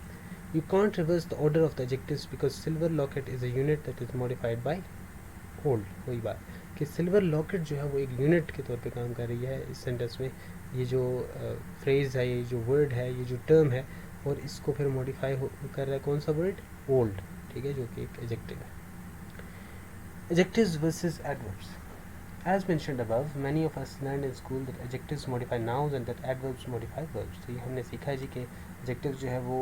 You can't reverse the order of the adjectives because silver locket is a unit that is modified by old। वही बात कि सिल्वर लॉकेट जो है वो एक यूनिट के तौर पे काम कर रही है इस सेंटेंस में। ये जो फ्रेज है, ये जो वर्ड है, ये जो टर्म है, और इसको फिर मॉडिफाई कर रहा है कौन सा वर्ड, ओल्ड, ठीक है, जो कि एक एडजेक्टिव है। Adjectives versus adverbs. As mentioned above, many of us learned in school that adjectives modify nouns and that adverbs modify verbs। तो ये हमने सीखा है जी कि adjectives जो है वो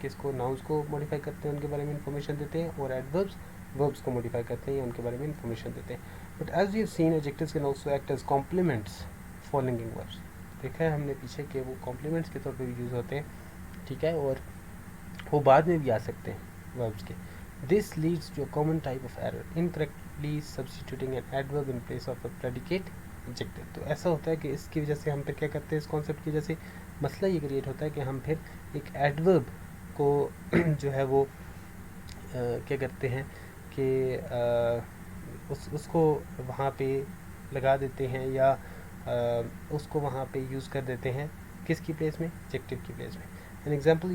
किसको, nouns को modify करते हैं, उनके बारे में information देते हैं, और adverbs verbs को modify करते हैं या उनके बारे में information देते हैं। But as we have seen, adjectives can also act as complements for linking verbs। देखा है हमने पीछे कि वो complements के तौर पे भी यूज़ होते हैं, ठीक है, और वो बाद में भी आ सकते हैं verbs के। This leads to a common type of error, incorrectly substituting an adverb in place of a predicate adjective। तो ऐसा होता है कि इसकी वजह से हम फिर क्या करते हैं, इस कॉन्सेप्ट की वजह से मसला ये क्रिएट होता है कि हम फिर एक एडवर्ब को जो है वो क्या करते हैं कि उसको वहाँ पे लगा देते हैं या उसको वहाँ पे यूज़ कर देते हैं किसकी प्लेस में, एडजेक्टिव की प्लेस में। An example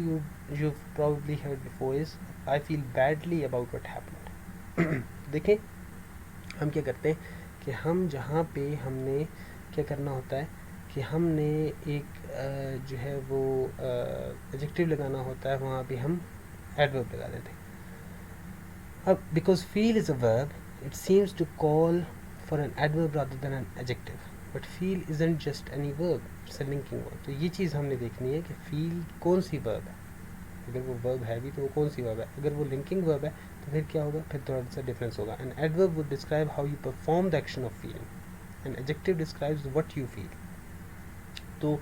you've probably heard before is I feel badly about what happened। देखें हम क्या करते हैं कि हम जहाँ पे हमने क्या करना होता है कि हमने एक जो है वो एडजेक्टिव लगाना होता है, वहाँ पे हम एडवर्ब लगा देते हैं। अब because feel is a verb, it seems to call for an adverb rather than an adjective। But feel isn't just any verb, it's a linking verb। तो ये चीज़ हमने देखनी है कि फील कौन सी वर्ब है, अगर वो वर्ब है भी तो वो कौन सी वर्ब है। अगर वो लिंकिंग वर्ब है तो फिर क्या होगा, फिर थोड़ा सा डिफरेंस होगा। An adverb would describe how you perform the action of feeling, an adjective describes what you feel. तो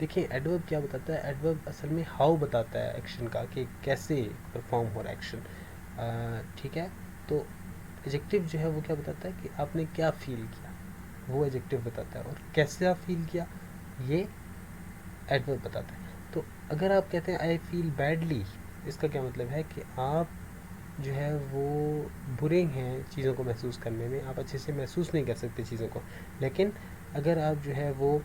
देखिए एडवर्ब क्या बताता है, एडवर्ब असल में हाउ बताता है एक्शन का, कि कैसे परफॉर्म हो रहा है एक्शन, ठीक है। तो एडजेक्टिव जो है वो क्या बताता है कि आपने क्या फील किया, वो एडजेक्टिव बताता है, और कैसे आप फील किया ये एडवर्ब बताता है। तो अगर आप कहते हैं आई फील बैडली, इसका क्या मतलब है कि आप जो है वो बुरे हैं चीज़ों को महसूस करने में, आप अच्छे से महसूस नहीं कर सकते चीज़ों को। लेकिन अगर आप जो है वो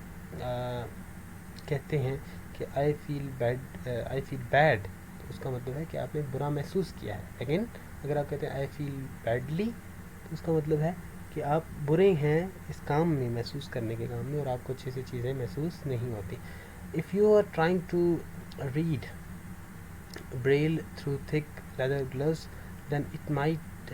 कहते हैं कि आई फील बैड, तो उसका मतलब है कि आपने बुरा महसूस किया है। लेकिन अगर आप कहते हैं आई फील बैडली, तो उसका मतलब है कि आप बुरे हैं इस काम में, महसूस करने के काम में, और आपको अच्छी सी चीज़ें महसूस नहीं होती. If you are trying to read braille through thick leather gloves, then it might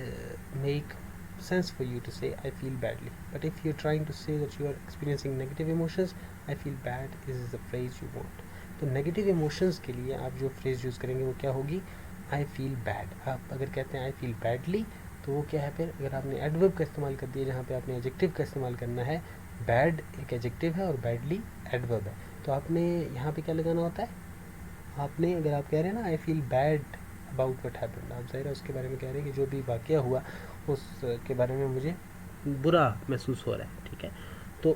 make sense for you to say I feel badly. But if you're trying to say that you are experiencing negative emotions, I feel bad is the phrase you want. तो negative emotions के लिए आप जो phrase use करेंगे वो क्या होगी, I feel bad. आप अगर कहते हैं आई फील बैडली, तो वो क्या है फिर, अगर आपने एडवर्ब का इस्तेमाल कर दिया जहाँ पे आपने एडजेक्टिव का इस्तेमाल करना है, बैड एक एडजेक्टिव है और बैडली एडवर्ब है, तो आपने यहाँ पे क्या लगाना होता है, आपने अगर आप कह रहे हैं ना I feel bad about what happened, आप ज़ाहिर है उसके बारे में कह रहे हैं कि जो भी वाक़या हुआ उसके बारे में मुझे बुरा महसूस हो रहा है, ठीक है. तो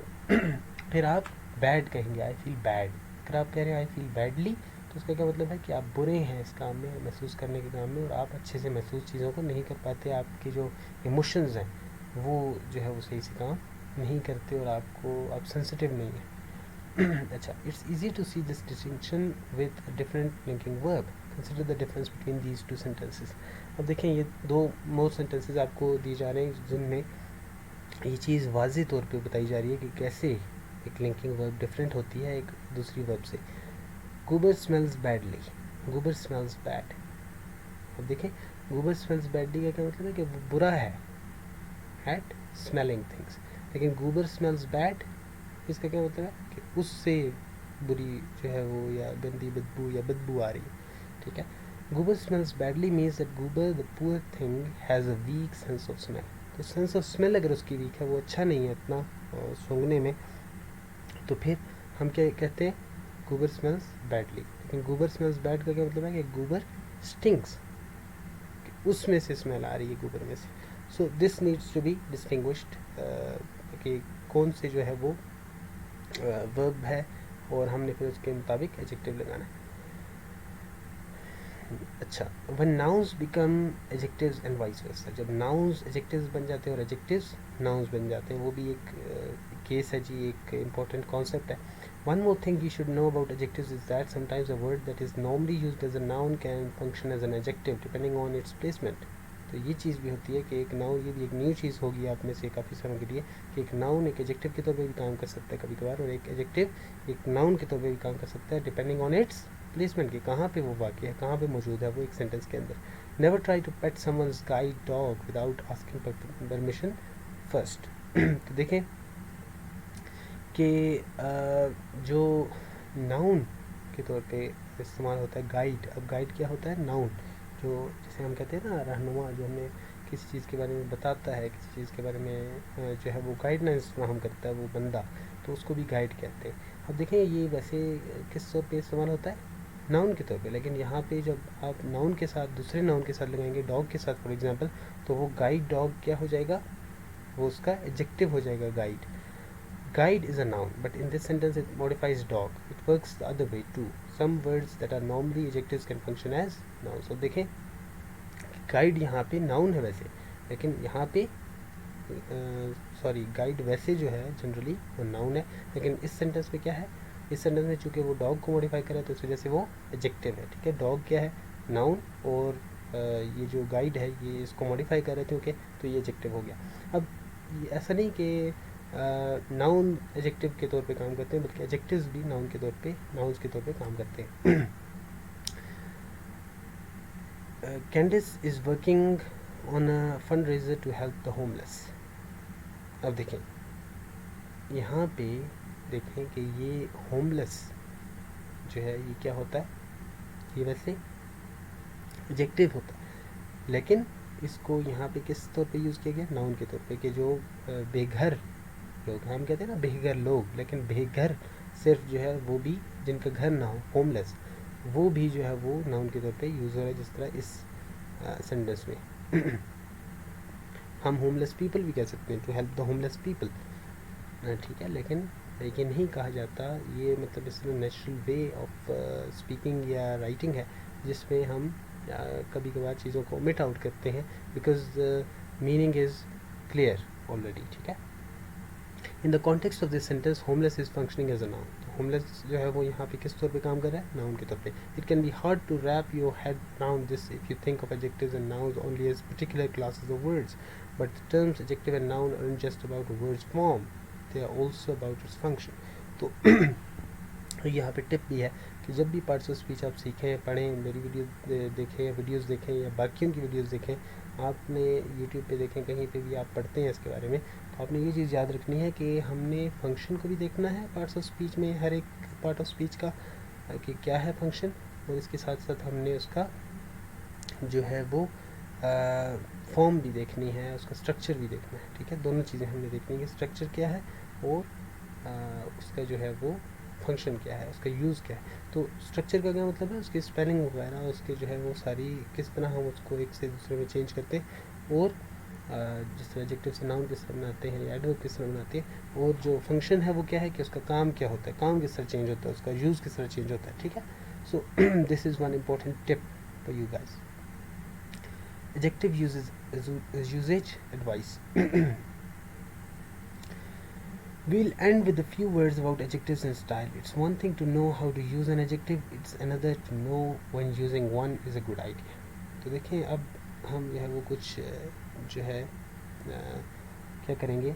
फिर आप बैड कहेंगे, आई फील बैड. अगर आप कह रहे हैं आई फील बैडली, तो उसका क्या मतलब है कि आप बुरे हैं इस काम में, महसूस करने के काम में, और आप अच्छे से महसूस चीज़ों को नहीं कर पाते, आपके जो इमोशंस हैं वो जो है वो सही से काम नहीं करते, और आप सेंसिटिव नहीं है. अच्छा, it's easy to see this distinction with a different linking verb. Consider the difference between these two sentences. अब देखें ये दो मोर सेंटेंसेस आपको दिए जा रहे हैं जिनमें ये चीज़ वाज़ेह तौर पे बताई जा रही है कि कैसे एक लिंकिंग वर्ब डिफरेंट होती है एक दूसरी वर्ब से. Goober smells badly. Goober smells bad. अब देखें Goober smells badly का क्या मतलब है कि वो बुरा है at smelling things, लेकिन Goober smells bad इसका क्या मतलब है कि उससे बुरी जो है वो या गंदी बदबू या बदबू आ रही है, ठीक है. Goober smells badly means that Goober the poor thing has a weak sense of smell. तो सेंस ऑफ स्मेल अगर उसकी वीक है, वो अच्छा नहीं है इतना सूंघने में, तो फिर हम क्या कहते हैं, Goober smells badly. लेकिन Goober smells bad का क्या मतलब है कि Goober stinks, उसमें से स्मेल आ रही है Goober में से. So this needs to be distinguished कि कौन से जो है वो वर्ब है, और हमने फिर उसके मुताबिक एडजेक्टिव लगाना है. अच्छा, when nouns become adjectives and vice versa, जब nouns adjectives बन जाते हैं और adjectives nouns बन जाते हैं, वो भी एक केस है जी, एक important concept है. One more thing you should know about adjectives is that sometimes a word that is normally used as a noun can function as an adjective depending on its placement. तो ये चीज़ भी होती है कि एक noun, ये भी एक न्यू चीज़ होगी आप में से काफ़ी सारों के लिए, कि एक नाउन एक एडजेक्टिव के तौर पे भी काम कर सकता है कभी कभार, और एक एडजेक्टिव एक नाउन के तौर पे भी काम कर सकता है डिपेंडिंग ऑन इट्स प्लेसमेंट, कि कहाँ पे वो वाक़ है, कहाँ पे मौजूद है वो एक सेंटेंस के अंदर. Never try to pet someone's guide dog without asking permission first. तो देखें कि जो नाउन के तौर पे इस्तेमाल होता है गाइड. अब गाइड क्या होता है, नाउन, जो जैसे हम कहते हैं ना रहनुमा, जो हमें किसी चीज़ के बारे में बताता है, किसी चीज़ के बारे में जो है वो गाइडलाइंस फराहम करता है वो बंदा, तो उसको भी गाइड कहते हैं. अब देखें ये वैसे किस तौर पे इस्तेमाल होता है, नाउन के तौर पे, लेकिन यहाँ पे जब आप नाउन के साथ दूसरे नाउन के साथ लगाएंगे, डॉग के साथ फॉर एग्जांपल, तो वो गाइड डॉग क्या हो जाएगा, वो उसका एडजेक्टिव हो जाएगा guide. Guide is a noun, but in this sentence it modifies dog. It works the other way too. Some words that are normally adjectives can function as nouns. So देखें guide यहाँ पे noun है वैसे, लेकिन यहाँ पे guide वैसे जो है जनरली वो नाउन है, लेकिन इस सेंटेंस में क्या है, इस सेंटेंस में चूँकि वो डॉग को मॉडिफाई करे तो इस वजह से वो एडजेक्टिव है, ठीक है. डॉग क्या है, नाउन, और ये जो गाइड है ये इसको मॉडिफाई कर रहे थे, ओके, तो ये एडजेक्टिव हो गया. अब ऐसा नहीं कि नाउन एडजेक्टिव के तौर पे काम करते हैं, बल्कि एडजेक्टिव्स भी नाउन के तौर पे, नाउन्स के तौर पे काम करते हैं. Candice is working on a fundraiser to help the homeless. अब देखें यहाँ पे देखें कि ये होमलेस जो है ये क्या होता है, ये वैसे एडजेक्टिव होता है, लेकिन इसको यहाँ पे किस तौर पे यूज़ किया गया, नाउन के तौर पे, कि जो बेघर लोग, हम कहते हैं ना बेघर लोग, लेकिन बेघर सिर्फ जो है वो भी जिनका घर ना हो, होमलेस, वो भी जो है वो नाउन के तौर पे यूज़ हो रहा है, जिस तरह इस सेंटेंस में. हम होमलेस पीपल भी कह सकते हैं, to help the homeless people, ठीक है, लेकिन ये नहीं कहा जाता, ये मतलब इसमें नेचुरल वे ऑफ स्पीकिंग या राइटिंग है जिसमें हम कभी कभार चीज़ों को मिट आउट करते हैं, because meaning is clear already, ठीक है. In the context of this sentence, homeless is functioning as a noun. तो होमलेस जो है वो यहाँ पे किस तौर पे काम कर रहा है, नाउन के तौर पे. It can be hard to wrap your head around this if you think of adjectives and nouns only as particular classes of words, but the terms adjective and noun aren't just about a word's form, they are also about its function. तो यहाँ पे tip भी है कि जब भी parts of speech आप सीखें, पढ़ें, मेरी वीडियो देखें, वीडियोस देखें या बाकियों की वीडियोस देखें, आपने यूट्यूब पे देखें, कहीं पे भी आप पढ़ते हैं इसके बारे में, तो आपने ये चीज़ याद रखनी है कि हमने फंक्शन को भी देखना है पार्ट्स ऑफ स्पीच में, हर एक पार्ट ऑफ स्पीच का कि क्या है फंक्शन, और इसके साथ साथ हमने उसका जो है वो फॉर्म भी देखनी है, उसका स्ट्रक्चर भी देखना है. ठीक है, दोनों चीज़ें हमने देखनी है कि स्ट्रक्चर क्या है और उसका जो है वो फंक्शन क्या है, उसका यूज़ क्या है. तो स्ट्रक्चर का क्या मतलब है, उसकी स्पेलिंग वगैरह, उसके जो है वो सारी किस तरह हम उसको एक से दूसरे में चेंज करते हैं, और जिस तरह एडजेक्टिव से नाउन किस तरह बनाते हैं या एडवर्ब किस तरह बनाते हैं, और जो फंक्शन है वो क्या है कि उसका काम क्या होता है, काम किस तरह चेंज होता है, उसका यूज़ किस तरह चेंज होता है. ठीक है, so this is one important tip for you guys. Adjective usage advice. We'll end with a few words about adjectives and style. It's one thing to know how to use an adjective, it's another to know when using one is a good idea. तो देखें, अब हम जो है वो कुछ जो है क्या करेंगे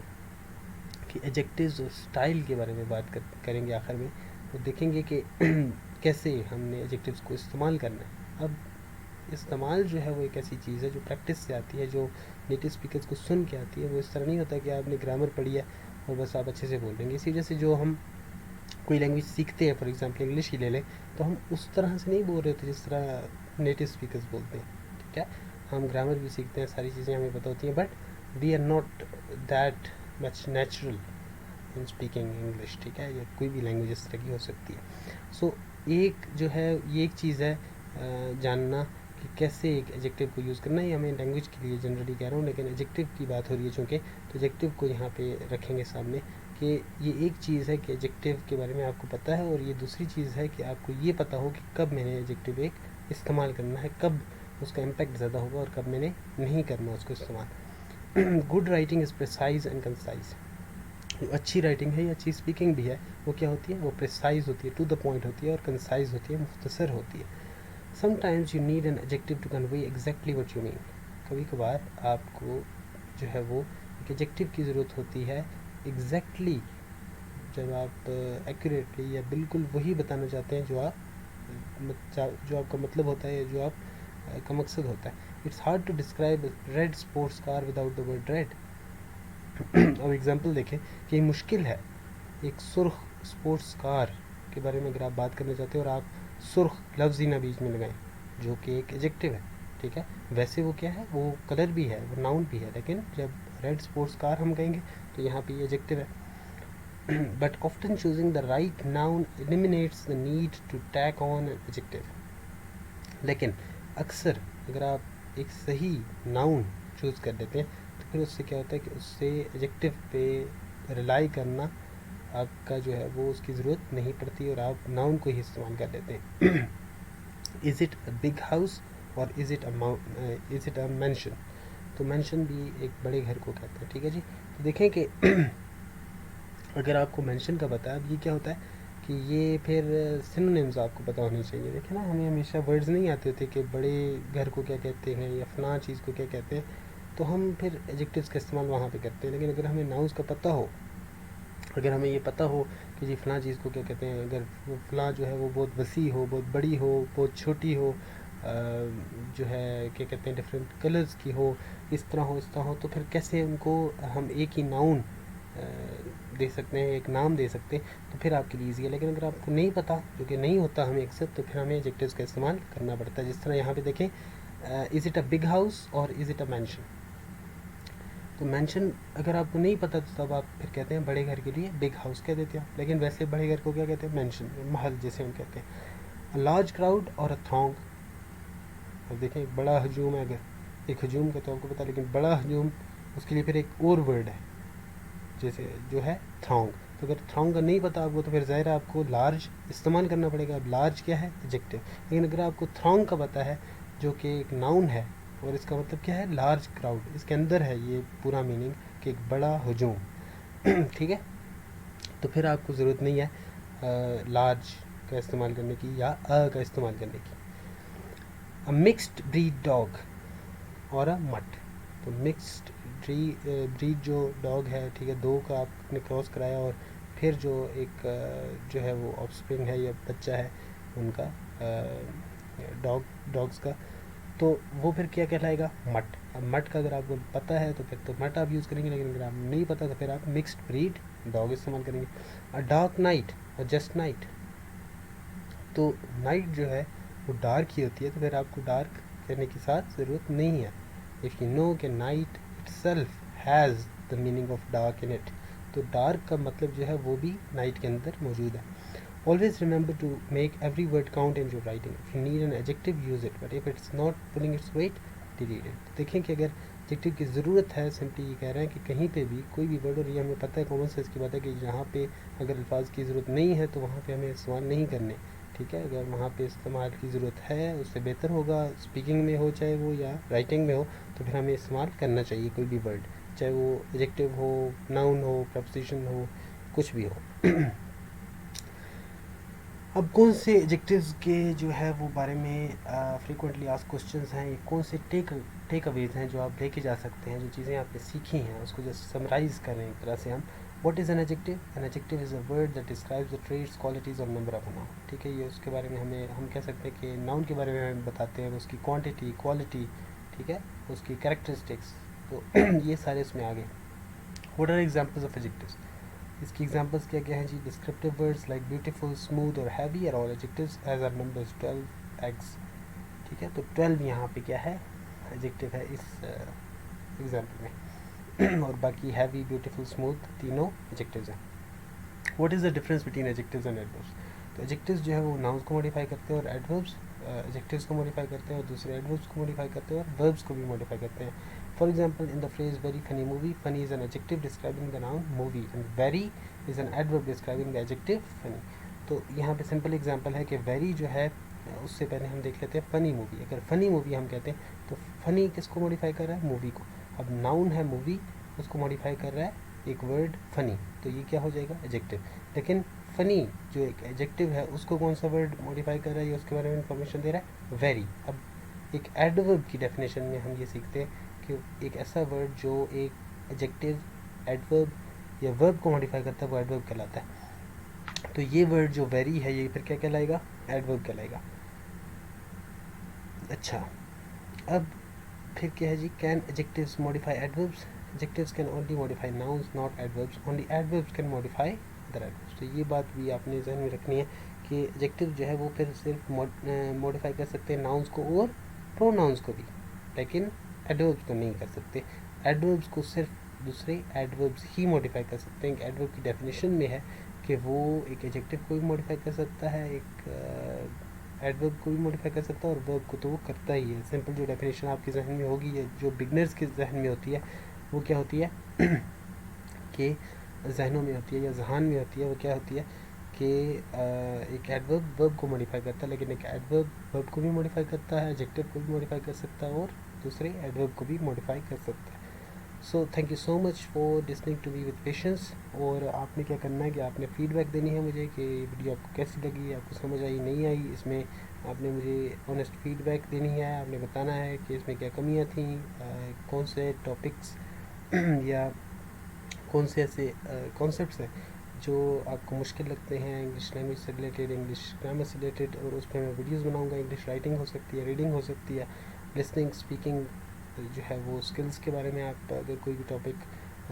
कि एडजेक्टिव्स और स्टाइल के बारे में बात करेंगे आखिर में, तो देखेंगे कि कैसे हमने एडजेक्टिव्स को इस्तेमाल करना है. अब इस्तेमाल जो है वो एक ऐसी चीज़ है जो प्रैक्टिस से आती है, जो नेटिव स्पीकर्स को सुन के आती है. वो इस तरह नहीं होता कि आपने ग्रामर पढ़ी है और बस आप अच्छे से बोल देंगे. इसी वजह से जो हम कोई लैंग्वेज सीखते हैं, फॉर एग्जांपल इंग्लिश ही ले लें, तो हम उस तरह से नहीं बोल रहे होते जिस तरह नेटिव स्पीकर्स बोलते हैं. ठीक है, हम ग्रामर भी सीखते हैं, सारी चीज़ें हमें पता होती हैं, but we are not that much natural in speaking English. ठीक है, या कोई भी लैंग्वेज इस तरह की हो सकती है. सो एक जो है ये एक चीज़ है जानना कि कैसे एक एडजेक्टिव को यूज़ करना है. हमें लैंग्वेज के लिए जनरली कह रहा हूँ, लेकिन एडजेक्टिव की बात हो रही है चूँकि, तो एडजेक्टिव को यहाँ पे रखेंगे सामने कि ये एक चीज़ है कि एडजेक्टिव के बारे में आपको पता है, और ये दूसरी चीज़ है कि आपको ये पता हो कि कब मैंने एडजेक्टिव एक इस्तेमाल करना है, कब उसका इम्पैक्ट ज़्यादा होगा और कब मैंने नहीं करना उसको इस्तेमाल. Good writing is precise and concise. जो अच्छी राइटिंग है या अच्छी स्पीकिंग भी है, वो क्या होती है, वो प्रिसाइज होती है, टू द पॉइंट होती है, और कंसाइज होती है, मुख्तसर होती है. Sometimes you need an adjective to convey exactly what you mean. कभी कभार आपको जो है वो एक एडजेक्टिव की ज़रूरत होती है exactly, जब आप एक्यूरेटली या बिल्कुल वही बताना चाहते हैं जो आपका मतलब होता है, जो आप का मकसद होता है. It's hard to describe a red sports car without the word red. अब एग्जांपल देखें कि मुश्किल है एक सुर्ख स्पोर्ट्स कार के बारे में अगर आप बात करना चाहते हो और आप सुर्ख लफ्ज़ ही ना बीच में लगाएं, जो कि एक एडजेक्टिव है. ठीक है, वैसे वो क्या है, वो कलर भी है, वो नाउन भी है, लेकिन जब रेड स्पोर्ट्स कार हम कहेंगे तो यहाँ पे ये एडजेक्टिव है. But often choosing the right noun eliminates the need to tack on an adjective. लेकिन अक्सर अगर आप एक सही नाउन चूज़ कर देते हैं तो फिर उससे क्या होता है कि उससे एडजेक्टिव पे रिलाई करना आपका जो है वो उसकी ज़रूरत नहीं पड़ती, और आप नाउन को ही इस्तेमाल कर लेते हैं. Is it a big house और इज़ इट अ मैंशन. तो मैंशन भी एक बड़े घर को कहते हैं. ठीक है जी, तो देखें कि अगर आपको मैंशन का पता है, अब ये क्या होता है कि ये फिर सिनोनिम्स आपको पता होने चाहिए. देखें ना, हमें हमेशा वर्ड्स नहीं आते थे कि बड़े घर को क्या कहते हैं या फलां चीज़ को क्या कहते हैं, तो हम फिर एडजेक्टिव्स का इस्तेमाल वहाँ पे करते हैं. लेकिन अगर हमें नाउन्स का पता हो, अगर हमें ये पता हो कि जी फ़लाँ चीज़ को क्या कहते हैं, अगर वो फ़लाँ जो है वो बहुत वसी हो, बहुत बड़ी हो, बहुत छोटी हो, जो है क्या कहते हैं डिफरेंट कलर्स की हो, इस तरह हो, तो फिर कैसे उनको हम एक ही नाउन दे सकते हैं, एक नाम दे सकते हैं, तो फिर आपके लिए ईजी है. लेकिन अगर आपको नहीं पता, जो कि नहीं होता हमें अक्सर, तो फिर हमें एडजेक्टिव्स का इस्तेमाल करना पड़ता है. जिस तरह यहाँ पे देखें, is it a big house और इज़ इट अ मैंशन. तो मैंशन अगर आपको नहीं पता तो तब आप फिर कहते हैं बड़े घर के लिए बिग हाउस कह देते हैं, लेकिन वैसे बड़े घर को क्या कहते हैं, मैंशन, महल जैसे हम कहते हैं. अ लार्ज क्राउड और अ थ्रॉन्ग. अब देखें, एक बड़ा हजूम है, अगर एक हजूम का तो आपको पता, लेकिन बड़ा हजूम उसके लिए फिर एक और वर्ड है जैसे जो है थ्रॉन्ग. तो अगर थ्रॉन्ग का नहीं पता आपको, तो फिर ज़ाहिर आपको लार्ज इस्तेमाल करना पड़ेगा. अब लार्ज क्या है, एडजेक्टिव. लेकिन अगर आपको थ्रॉन्ग का पता है, जो कि एक नाउन है, और इसका मतलब क्या है, लार्ज क्राउड, इसके अंदर है ये पूरा मीनिंग कि एक बड़ा हजूम. ठीक है, तो फिर आपको ज़रूरत नहीं है लार्ज का इस्तेमाल करने की या अ का इस्तेमाल करने की। अ मिक्स्ड ब्रीड डॉग और अ मट। तो मिक्स्ड ब्रीड जो डॉग है, ठीक है, दो का आपने क्रॉस कराया और फिर जो एक जो है वो ऑफस्प्रिंग है या बच्चा है उनका डॉग्स का, तो वो फिर क्या कहलाएगा? मट। अब मट का अगर आपको पता है तो फिर तो मट आप यूज़ करेंगे, लेकिन अगर आपको नहीं पता तो फिर आप मिक्स्ड ब्रीड डॉग इस्तेमाल करेंगे। अ डार्क नाइट और जस्ट नाइट। तो नाइट जो है वो डार्क ही होती है, तो फिर आपको डार्क कहने की साथ ज़रूरत नहीं है। इफ़ यू नो कि night itself has the meaning of dark in it, तो डार्क का मतलब जो है वो भी नाइट के अंदर मौजूद है। Always remember to make every word count in your writing. If you need an adjective, use it. But if it's not pulling its weight, delete it. देखें कि अगर एडजेक्टिव की ज़रूरत है, सिंपली ये कह रहे हैं कि कहीं पे भी कोई भी वर्ड, और ये हमें पता है, कॉमन सेंस की बात है कि जहाँ पे अगर अल्फाज की ज़रूरत नहीं है तो वहाँ पे हमें इस्तेमाल नहीं करने, ठीक है। अगर वहाँ पे इस्तेमाल की ज़रूरत है, उससे बेहतर होगा स्पीकिंग में हो चाहे वो या राइटिंग में हो, तो फिर हमें इस्तेमाल करना चाहिए कोई भी वर्ड, चाहे वो एडजेक्टिव हो, नाउन हो, प्रपोजिशन हो, कुछ भी हो। अब कौन से एडजेक्टिव्स के जो है वो बारे में फ्रीक्वेंटली आस्क्ड क्वेश्चंस हैं, ये कौन से टेक अवेज हैं जो आप लेके जा सकते हैं, जो चीज़ें आपने सीखी हैं उसको जस्ट समराइज़ करें एक तरह से हम। What is an adjective? An adjective is a word that describes the traits, qualities और नंबर ऑफ अ नाउन, ठीक है। ये उसके बारे में हम कह सकते हैं कि नाउन के बारे में हमें बताते हैं, उसकी क्वांटिटी, क्वालिटी, ठीक है, उसकी कैरेक्टरिस्टिक्स, तो ये सारे इसमें आ गए। What are examples of adjectives? इसकी एग्जांपल्स क्या क्या हैं जी? Descriptive words like beautiful, smooth और heavy are all adjectives as are numbers 12 eggs, ठीक है। तो 12 यहाँ पे क्या है? एडजेक्टिव है इस एग्जांपल में। और बाकी हैवी, ब्यूटीफुल, स्मूथ तीनों एडजेक्टिव्स हैं। What is the difference between adjectives and adverbs? तो एडजेक्टिव्स जो है वो नाउन्स को मॉडिफाई करते हैं और एडवर्ब्स एडजेक्टिव्स को मॉडिफाई करते हैं और दूसरे एडवर्ब्स को मॉडिफाई करते हैं और वर्ब्स को भी मॉडिफाई करते हैं। For example in the phrase very funny movie, funny is an adjective describing the noun movie and very is an adverb describing the adjective funny. तो यहाँ पे सिंपल एग्जाम्पल है कि वेरी जो है, उससे पहले हम देख लेते हैं फ़नी मूवी। अगर फ़नी मूवी हम कहते हैं तो फ़नी किसको मॉडिफाई कर रहा है? मूवी को। अब नाउन है मूवी, उसको मॉडिफाई कर रहा है एक वर्ड फ़नी, तो ये क्या हो जाएगा? एडजेक्टिव। लेकिन फ़नी जो एक एडजेक्टिव है उसको कौन सा वर्ड मॉडिफाई कर रहा है, ये उसके बारे में इंफॉर्मेशन दे रहा है, वेरी। अब एक एडवर्ब की डेफिनेशन में हम ये सीखते हैं कि एक ऐसा वर्ड जो एक एडजेक्टिव, एडवर्ब या वर्ब को मॉडिफाई करता है वो एडवर्ब कहलाता है। तो ये वर्ड जो वेरी है ये फिर क्या कहलाएगा? एडवर्ब कहलाएगा। अच्छा, अब फिर क्या है जी? Can adjectives modify adverbs? Adjectives can only modify nouns, not adverbs. Only adverbs can modify other adverbs. तो ये बात भी आपने ज़हन में रखनी है कि एडजेक्टिव जो है वो फिर सिर्फ मॉडिफाई कर सकते हैं नाउन्स को और प्रोनाउंस को भी, लेकिन एडवर्ब्स को नहीं कर सकते। एडवर्ब्स को सिर्फ दूसरे एडवर्ब्स ही मॉडिफाई कर सकते हैं। एडवर्ब की डेफिनेशन में है कि वो एक एडजेक्टिव को भी मॉडिफाई कर सकता है, एक एडवर्ब को भी मॉडिफाई कर सकता है, और वर्ब को तो वो करता ही है। सिंपल जो डेफिनेशन आपके जहन में होगी या जो बिगनर्स के जहन में होती है वो क्या होती है कि जहनों में होती है या जहान में होती है, वो क्या होती है कि एक एडवर्ब वर्ब को मॉडिफाई करता है, लेकिन एक एडवर्ब वर्ब को भी मॉडिफाई करता है, एडजेक्टिव को भी मॉडिफाई कर सकता है और दूसरे एडवर्ब को भी मॉडिफाई कर सकता है। So thank you so much for listening to me with patience. और आपने क्या करना है कि आपने फीडबैक देनी है मुझे कि वीडियो आपको कैसी लगी, आपको समझ आई नहीं आई। इसमें आपने मुझे ऑनेस्ट फीडबैक देनी है, आपने बताना है कि इसमें क्या कमियां थी, कौन से टॉपिक्स या कौन से ऐसे कॉन्सेप्ट्स हैं जो आपको मुश्किल लगते हैं इंग्लिश लैंग्वेज से रिलेटेड, इंग्लिश ग्रामर से रिलेटेड, और उस पर मैं वीडियोस बनाऊंगा। इंग्लिश राइटिंग हो सकती है, रीडिंग हो सकती है, लिसनिंग, स्पीकिंग जो है वो स्किल्स के बारे में आप अगर कोई भी टॉपिक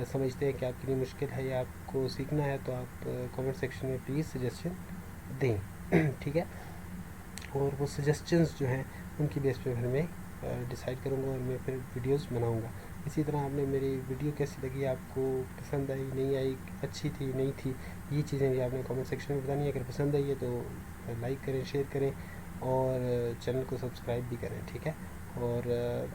समझते हैं कि आपके लिए मुश्किल है या आपको सीखना है तो आप कमेंट सेक्शन में प्लीज़ सजेशन दें। ठीक है, और वो सजेशंस जो हैं उनकी बेस पे फिर मैं डिसाइड करूँगा और मैं फिर वीडियोस बनाऊँगा। इसी तरह आपने मेरी वीडियो कैसी लगी, आपको पसंद आई, नहीं आई, अच्छी थी, नहीं थी, ये चीज़ें भी आपने कमेंट सेक्शन में बतानी है। अगर पसंद आई है तो लाइक करें, शेयर करें और चैनल को सब्सक्राइब भी करें, ठीक है। और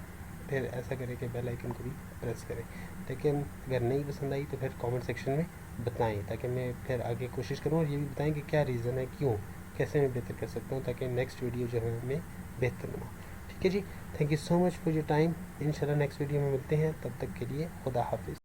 फिर ऐसा करें कि बेल आइकन को भी प्रेस करें। लेकिन अगर नहीं पसंद आई तो फिर कमेंट सेक्शन में बताएं, ताकि मैं फिर आगे कोशिश करूँ, और ये भी बताएं कि क्या रीज़न है, क्यों, कैसे मैं बेहतर कर सकता हूँ, ताकि नेक्स्ट वीडियो जो है मैं बेहतर बनाऊँ। ठीक है जी, thank you so much for your time. इंशाल्लाह नेक्स्ट वीडियो में मिलते हैं, तब तक के लिए खुदा हाफिज़।